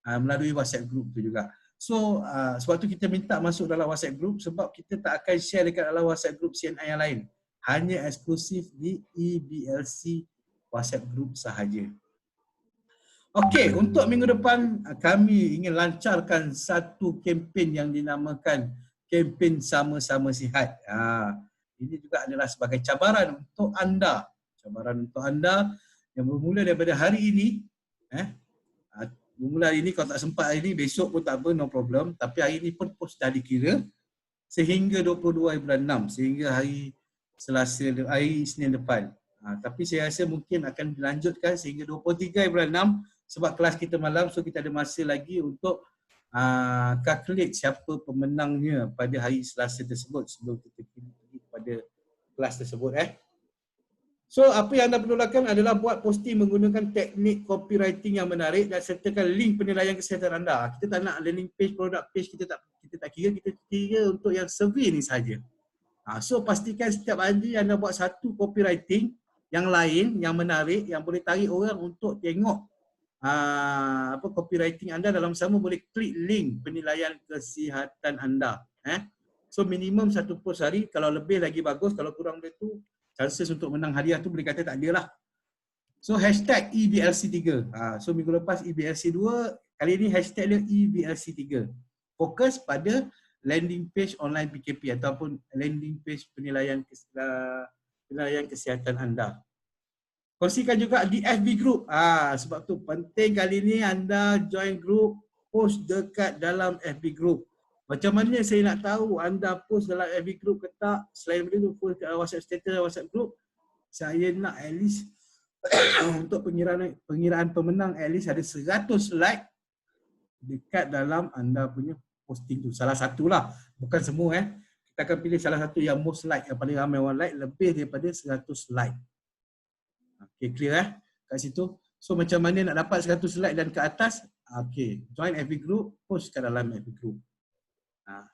melalui WhatsApp group tu juga. So sebab tu kita minta masuk dalam WhatsApp group, sebab kita tak akan share dekat dalam WhatsApp group CNI yang lain. Hanya eksklusif di EBLC WhatsApp group sahaja. Okey, untuk minggu depan kami ingin lancarkan satu kempen yang dinamakan kempen Sama-Sama Sihat. Ini juga adalah sebagai cabaran untuk anda. Cabaran untuk anda yang bermula daripada hari ini. Bermula hari ini, kalau tak sempat hari ini, besok pun tak apa, no problem. Tapi hari ini pun post dah dikira sehingga 22 bulan 6, sehingga hari Selasa, hari Isnin depan. Tapi saya rasa mungkin akan dilanjutkan sehingga 23 bulan 6 sebab kelas kita malam, so kita ada masa lagi untuk calculate siapa pemenangnya pada hari Selasa tersebut sebelum kita pergi kepada kelas tersebut. So apa yang anda perlu lakukan adalah buat posting menggunakan teknik copywriting yang menarik dan sertakan link penilaian kesihatan anda. Kita tak nak landing page, product page, kita tak kira, kita kira untuk yang survey ni saja. So pastikan setiap hari anda buat satu copywriting yang lain, yang menarik, yang boleh tarik orang untuk tengok copywriting anda. Dalam sama boleh klik link penilaian kesihatan anda. So minimum satu post hari, kalau lebih lagi bagus, kalau kurang dari tu chances untuk menang hadiah tu boleh kata tak ada lah. So hashtag EBLC3. So minggu lepas EBLC2, kali ini hashtag dia EBLC3. Fokus pada landing page online PKP ataupun landing page penilaian kesihatan anda. Kongsikan juga di FB group. Sebab tu penting kali ni anda join group, post dekat dalam FB group. Macam mana saya nak tahu anda post dalam FB group ke tak? Selain daripada tu, post dekat WhatsApp status, WhatsApp group. Saya nak at least untuk pengiraan pemenang at least ada 100 like dekat dalam anda punya posting tu. Salah satu lah, bukan semua. Kita akan pilih salah satu yang most like, yang paling ramai orang like, lebih daripada 100 like. Okay, clear kat situ. So macam mana nak dapat 100 like dan ke atas? Okay, join FB group, post kat dalam FB group.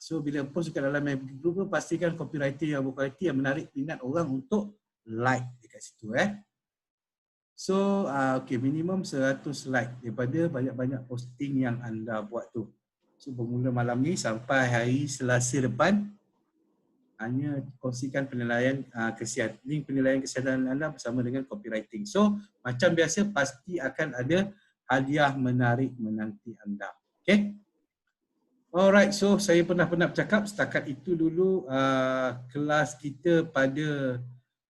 So bila post kat dalam FB group tu, pastikan copywriting yang berkualiti yang menarik minat orang untuk like dekat situ. So okay, minimum 100 like daripada banyak-banyak posting yang anda buat tu. So bermula malam ni sampai hari Selasa depan, hanya kongsikan penilaian kesihatan, link penilaian kesihatan anda bersama dengan copywriting. So macam biasa pasti akan ada hadiah menarik menanti anda. Okay. Alright, so saya pernah bercakap, setakat itu dulu kelas kita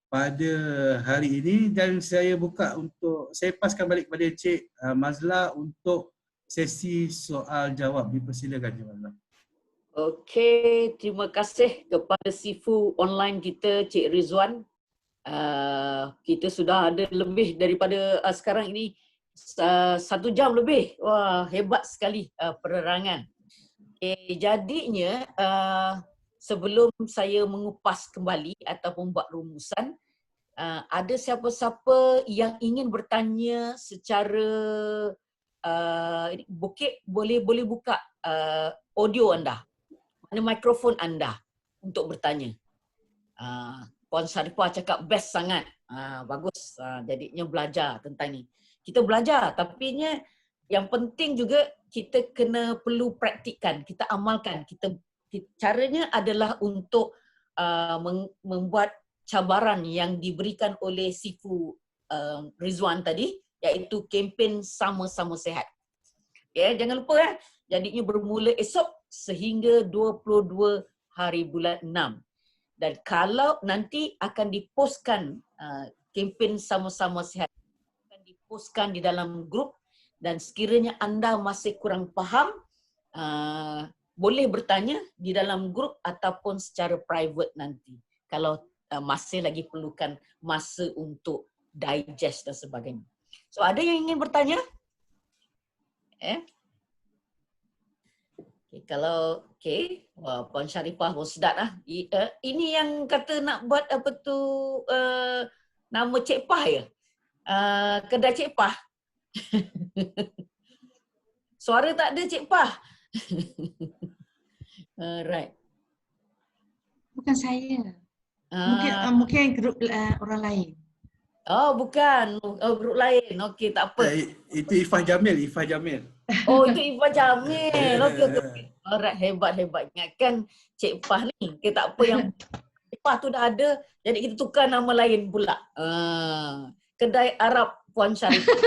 pada hari ini, dan saya buka untuk, saya paskan balik kepada Cik Mazla untuk sesi soal jawab. Dipersilakan Cik Mazla. Okey, terima kasih kepada Sifu online kita Cik Rizwan Kita sudah ada lebih daripada sekarang ini 1 jam lebih. Wah, hebat sekali penerangan. Jadinya sebelum saya mengupas kembali ataupun buat rumusan, ada siapa-siapa yang ingin bertanya secara Bukit boleh buka audio anda, mana mikrofon anda untuk bertanya. Puan Sharifah cakap best sangat. Bagus. Jadinya belajar tentang ni. Kita belajar tapi yang penting juga kita perlu praktikkan, kita amalkan. Caranya adalah untuk membuat cabaran yang diberikan oleh Sifu Rizwan tadi, iaitu kempen Sama-Sama Sehat. Jangan lupa jadinya bermula esok sehingga 22 hari bulan 6. Dan kalau nanti akan dipostkan kempen Sama-Sama Sehat, akan dipostkan di dalam grup, dan sekiranya anda masih kurang faham, boleh bertanya di dalam grup ataupun secara private nanti. Kalau masih lagi perlukan masa untuk digest dan sebagainya. So ada yang ingin bertanya? Kalau Puan Sharifah pun sedap lah. Ini yang kata nak buat apa tu nama Cik Pah ya? Kedai Cik Pah. Suara tak ada Cik Pah. Right. Bukan saya. Mungkin grup orang lain. Oh bukan, grup lain. Okey, tak apa. Itu Ifah Jamil. Oh itu Ifah Jamil. Okey. Alright, hebat. Ingatkan Cik Pah ni. Okay, tak apa, yang Cik Pah tu dah ada, jadi kita tukar nama lain pula. Kedai Arab Puan Sharifah.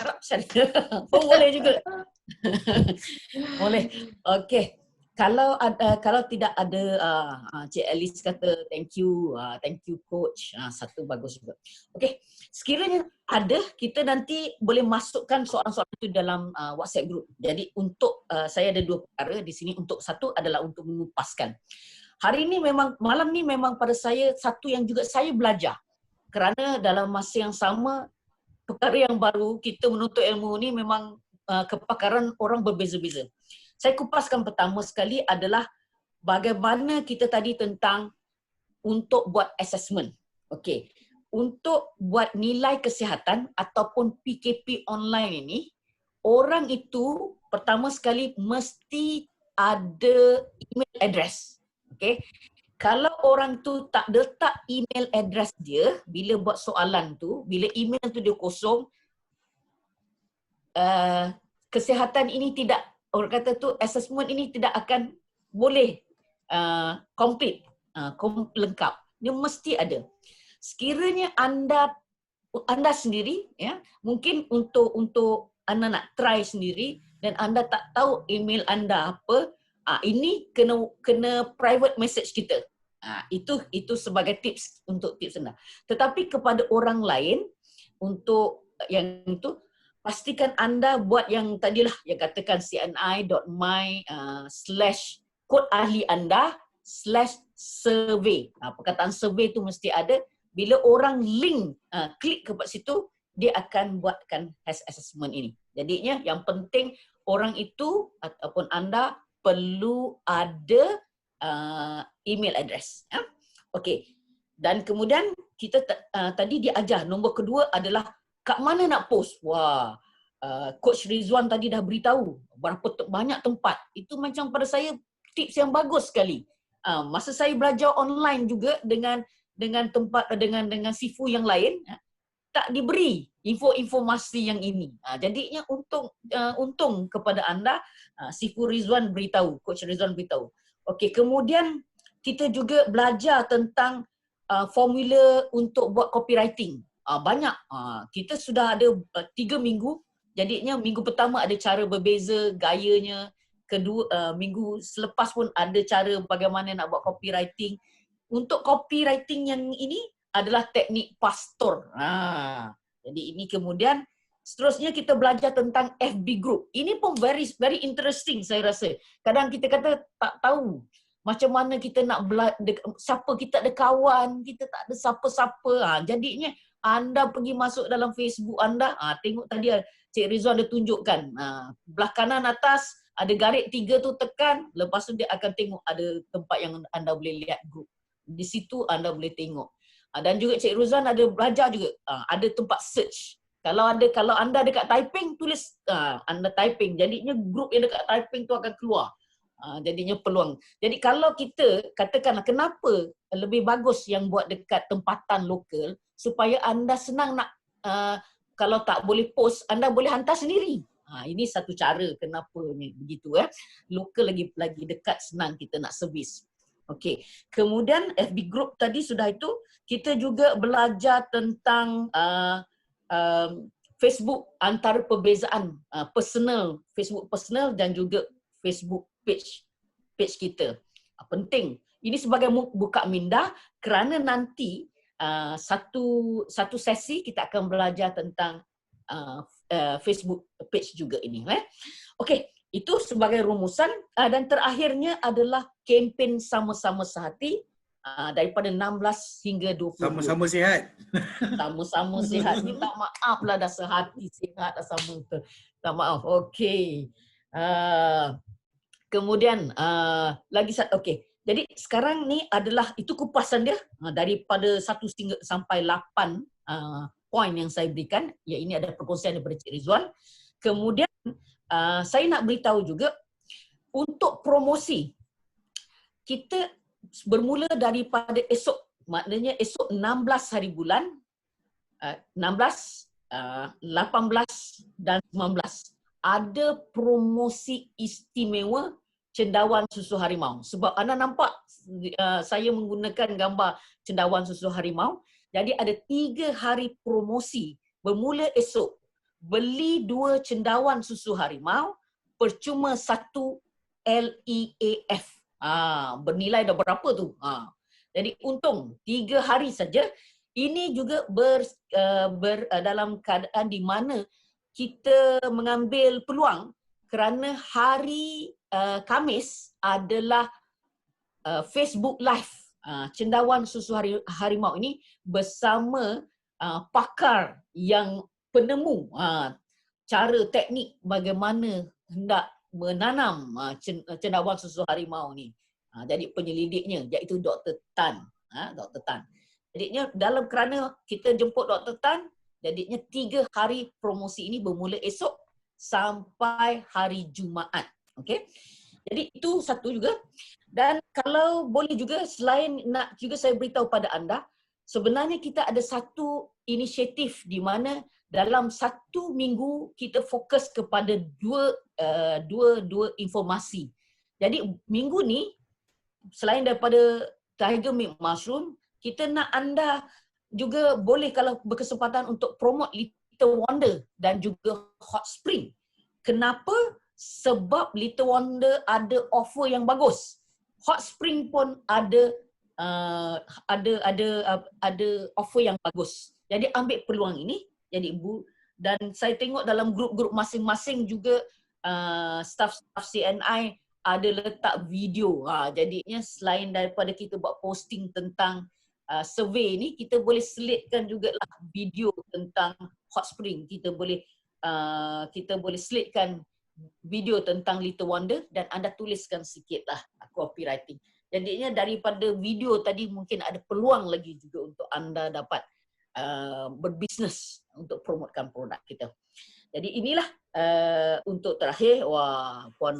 Arab Sharifah. Pun boleh juga. Boleh. Okey. Kalau tidak ada, Cik Alice kata thank you coach. Satu bagus juga. Okey, sekiranya ada, kita nanti boleh masukkan soalan-soalan itu dalam WhatsApp group. Jadi untuk saya ada 2 perkara di sini. Untuk satu adalah untuk mengupaskan. Hari ini malam ni memang pada saya satu yang juga saya belajar. Kerana dalam masa yang sama, perkara yang baru, kita menuntut ilmu ni memang kepakaran orang berbeza-beza. Saya kupaskan pertama sekali adalah bagaimana kita tadi tentang untuk buat assessment. Okey. Untuk buat nilai kesihatan ataupun PKP online ini, orang itu pertama sekali mesti ada email address. Okey. Kalau orang tu tak letak email address dia bila buat soalan tu, bila email tu dia kosong, kesihatan ini tidak, orang kata tu assessment ini tidak akan boleh complete, lengkap. Dia mesti ada. Sekiranya anda sendiri mungkin untuk anda nak try sendiri dan anda tak tahu email anda apa, ini kena private message kita. Itu sebagai tips untuk tips anda. Tetapi kepada orang lain untuk yang itu, pastikan anda buat yang tadilah, yang katakan cni.my /kod ahli anda /survey. Perkataan survey tu mesti ada. Bila orang link, klik kepada situ, dia akan buatkan assessment ini. Jadinya yang penting orang itu ataupun anda perlu ada email address. Okey. Dan kemudian kita tadi diajar, nombor kedua adalah kat mana nak post? Wah, Coach Rizwan tadi dah beritahu berapa banyak tempat. Itu macam pada saya tips yang bagus sekali. Masa saya belajar online juga dengan tempat dengan Sifu yang lain, tak diberi informasi yang ini. Jadinya untung kepada anda, Sifu Rizwan beritahu, Coach Rizwan beritahu. Okey, kemudian kita juga belajar tentang formula untuk buat copywriting. Banyak. Kita sudah ada 3 minggu. Jadinya minggu pertama ada cara berbeza gayanya. Kedua, minggu selepas pun ada cara bagaimana nak buat copywriting. Untuk copywriting yang ini adalah teknik pastor. Jadi ini kemudian seterusnya kita belajar tentang FB group. Ini pun very interesting saya rasa. Kadang kita kata tak tahu. macam mana kita nak siapa kita ada kawan, kita tak ada siapa-siapa. Jadinya anda pergi masuk dalam Facebook anda, tengok tadi Cik Rizwan dia tunjukkan. Belah kanan atas ada garis 3 tu tekan, lepas tu dia akan tengok ada tempat yang anda boleh lihat grup. Di situ anda boleh tengok. Dan juga Cik Rizwan ada belajar juga, ada tempat search. Kalau anda dekat typing, tulis anda typing. Jadinya grup yang dekat typing tu akan keluar. Jadinya peluang. Jadi kalau kita katakanlah kenapa lebih bagus yang buat dekat tempatan lokal supaya anda senang nak kalau tak boleh post anda boleh hantar sendiri. Ini satu cara kenapa begitu lokal lagi dekat, senang kita nak servis. Okey. Kemudian FB group tadi sudah itu, kita juga belajar tentang Facebook antara perbezaan personal, Facebook personal dan juga Facebook page kita. Penting. Ini sebagai buka minda kerana nanti satu sesi kita akan belajar tentang Facebook page juga ini. Okey, itu sebagai rumusan dan terakhirnya adalah kempen sama-sama sehati daripada 16 hingga 20. Sama-sama sihat. Sama-sama sihat. Minta maaf lah dah sehati sihat dah sama tu. Minta maaf. Okey. Kemudian lagi satu, okey. Jadi sekarang ni adalah itu kupasan dia daripada 1 sampai 8 poin yang saya berikan. Ya, ini ada perkongsian daripada Cik Rizwan. Kemudian saya nak beritahu juga untuk promosi kita bermula daripada esok, maknanya esok 16 hari bulan 16, 18 dan 19 ada promosi istimewa cendawan susu harimau. Sebab anda nampak saya menggunakan gambar cendawan susu harimau. Jadi ada 3 hari promosi bermula esok. Beli 2 cendawan susu harimau percuma 1 LEAF. Bernilai dah berapa tu? Jadi untung 3 hari saja. Ini juga dalam keadaan di mana kita mengambil peluang kerana hari Khamis adalah Facebook Live cendawan susu harimau ini bersama pakar yang penemu cara teknik bagaimana hendak menanam cendawan susu harimau ni. Jadi penyelidiknya iaitu Dr. Tan. Dr. Tan. Jadinya dalam kerana kita jemput Dr. Tan, jadinya 3 hari promosi ini bermula esok sampai hari Jumaat. Okey. Jadi itu satu juga. Dan kalau boleh juga selain nak juga saya beritahu pada anda, sebenarnya kita ada satu inisiatif di mana dalam 1 minggu kita fokus kepada dua informasi. Jadi minggu ni selain daripada Tiger Milk Mushroom, kita nak anda juga boleh kalau berkesempatan untuk promote Little Wonder dan juga Hot Spring. Kenapa? Sebab Little Wonder ada offer yang bagus. Hot Spring pun ada offer yang bagus. Jadi ambil peluang ini. Jadi ibu, dan saya tengok dalam grup-grup masing-masing juga staff CNI ada letak video. Jadinya selain daripada kita buat posting tentang survey ni, kita boleh selitkan jugalah video tentang Hot Spring. Kita boleh selitkan video tentang Little Wonder dan anda tuliskan sikitlah copywriting. Jadinya daripada video tadi mungkin ada peluang lagi juga untuk anda dapat berbisnes untuk promotekan produk kita. Jadi inilah untuk terakhir. Wah, puan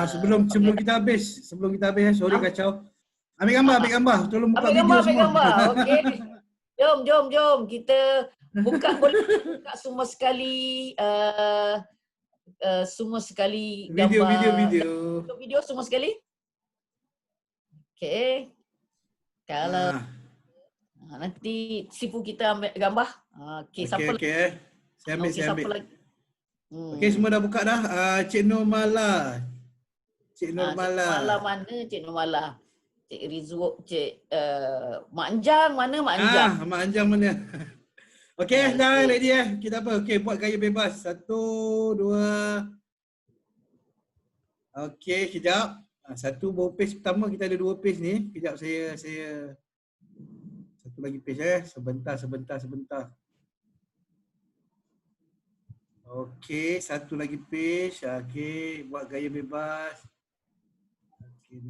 sebelum kita habis, sorry kacau. Ambil gambar, tolong buka video semua. Ambil gambar. Okey. Jom kita buka buka semua sekali gambar. Video semua sekali. Okey. Kalau nanti sifu kita ambil gambar. Okey, siapa lagi? Saya ambil. Okey, semua dah buka dah. Cik Nur Mala. Cik Nur Mala mana Cik Nur Mala? Cik Rizwan, Mak Anjang mana Mak Anjang? Mak Anjang mana? Okey, dah ready Kita apa? Okey, buat gaya bebas. 1, 2. Okey, kejap. Satu baru page pertama, kita ada 2 page ni. Kejap saya satu lagi page sebentar. Okey, satu lagi page. Okey, buat gaya bebas. Okey,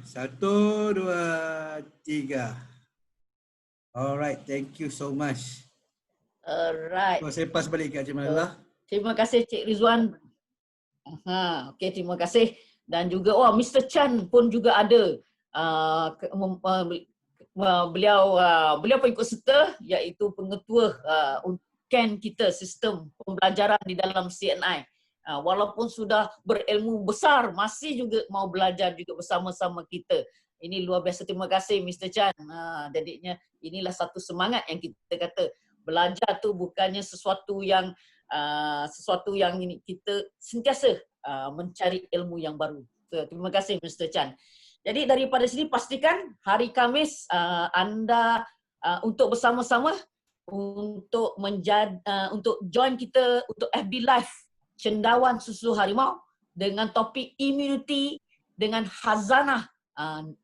satu, dua, tiga. Alright, thank you so much. Alright. So, saya pass balik ke Cik Malalah. Terima kasih Cik Rizwan. Okey, terima kasih. Dan juga Mr. Chan pun juga ada. Beliau pengikut serta, iaitu pengetua Ken kita, sistem pembelajaran di dalam CNI. Walaupun sudah berilmu besar, masih juga mau belajar juga bersama-sama kita. Ini luar biasa, terima kasih Mr. Chan. Jadinya inilah satu semangat yang kita kata, belajar tu bukannya sesuatu yang ini, kita sentiasa mencari ilmu yang baru. Terima kasih Mr. Chan. Jadi daripada sini pastikan hari Khamis anda untuk bersama-sama untuk join kita untuk FB Live Cendawan Susu Harimau dengan topik immunity dengan khazanah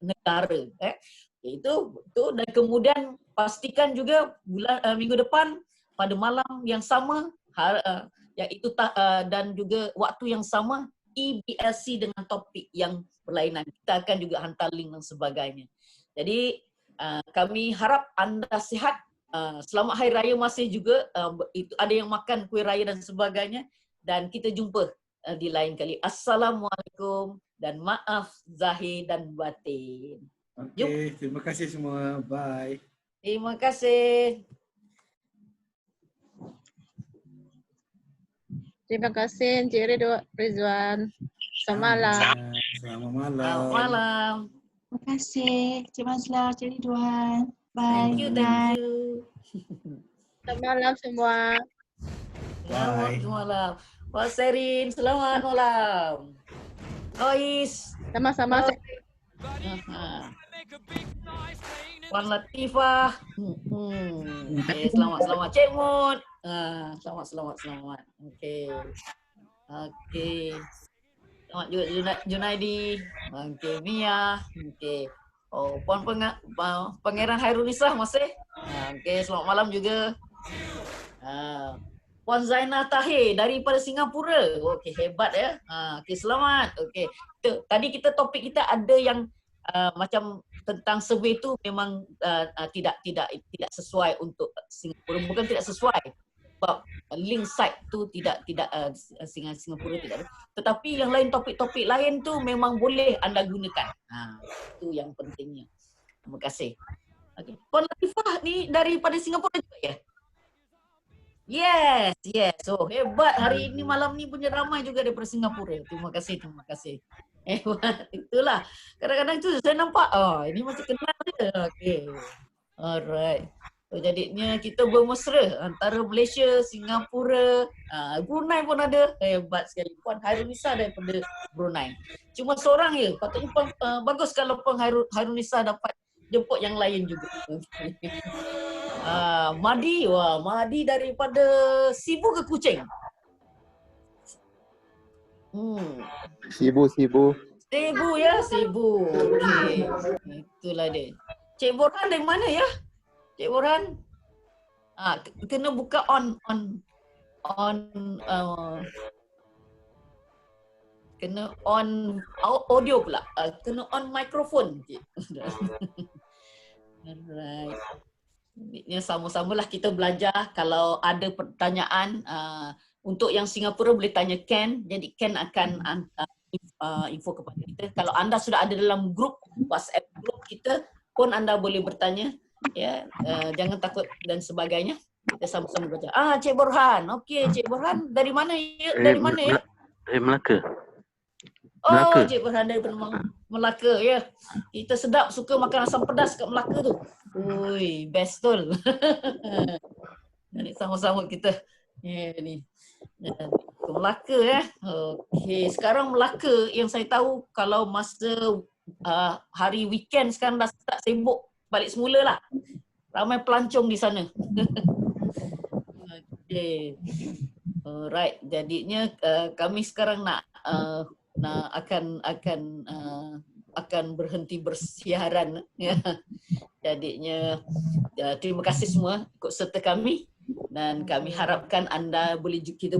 negara. Itu dan kemudian pastikan juga minggu depan pada malam yang sama iaitu dan juga waktu yang sama EBLC dengan topik yang berlainan. Kita akan juga hantar link dan sebagainya. Jadi kami harap anda sihat. Selamat Hari Raya masih juga. Itu ada yang makan kuih raya dan sebagainya. Dan kita jumpa di lain kali. Assalamualaikum dan maaf zahir dan batin. Okey, terima kasih semua. Bye. Terima kasih. Terima kasih Encik Rizwan. Selamat malam. Selamat malam. Selamat malam. Terima kasih Cik Mazlah, Cik Ridwan. Bye. Thank you. Selamat malam semua. Selamat malam. Pak Serin, selamat malam. Lois. Sama-sama. Puan Latifah. Okay, selamat. Cik Mut. Selamat. Okey. Selamat juga Junaidi. Okey, Mia. Okey. Puan Pangeran Hairunisa masih. Okey, selamat malam juga. Puan Zainal Tahir daripada Singapura. Okey, hebat ya. Okey, selamat. Okey. Tadi topik kita ada yang macam tentang survey tu memang tidak sesuai untuk Singapura. Bukan tidak sesuai. Sebab link site tu tidak Singapura tidak ada. Tetapi yang lain, topik-topik lain tu memang boleh anda gunakan. Itu yang pentingnya. Terima kasih. Okey. Puan Latifah ni daripada Singapura juga ya? Yes. So hebat, hari ini malam ni punya ramai juga daripada Singapura. Terima kasih. Itulah. Kadang-kadang tu saya nampak, ini macam kenal dia. Okey. Alright. So, jadinya kita bermesra antara Malaysia, Singapura, Brunei pun ada. Hebat sekali. Puan Hairunisa daripada Brunei. Cuma seorang je. Patutnya bagus kalau Puan Hairunisa dapat jemput yang lain juga. Madi daripada Sibu ke Kuching? Sibu. Sibu. Okey. Itulah dia. Cik Borhan dari mana ya? Cik Borhan? Kena buka on kena on audio pula. Kena on mikrofon. Alright. Ini sama-samalah kita belajar. Kalau ada pertanyaan untuk yang Singapura boleh tanya Ken. Jadi Ken akan info kepada kita. Kalau anda sudah ada dalam grup WhatsApp grup kita pun anda boleh bertanya. Ya, jangan takut dan sebagainya. Kita sama-sama belajar. Cik Borhan. Okey, Cik Borhan dari mana ya? Dari mana ya? Dari Melaka. Melaka. Cik Borhan daripada Melaka ya. Kita sedap suka makan asam pedas kat Melaka tu. Ui, best betul. Jadi sama-sama kita ni. Ke Melaka ya. Okey, sekarang Melaka yang saya tahu kalau masa hari weekend sekarang dah start sibuk balik semula lah. Ramai pelancong di sana. Okay. Alright, jadinya kami sekarang akan berhenti bersiaran ya. Jadinya terima kasih semua ikut serta kami dan kami harapkan anda boleh kita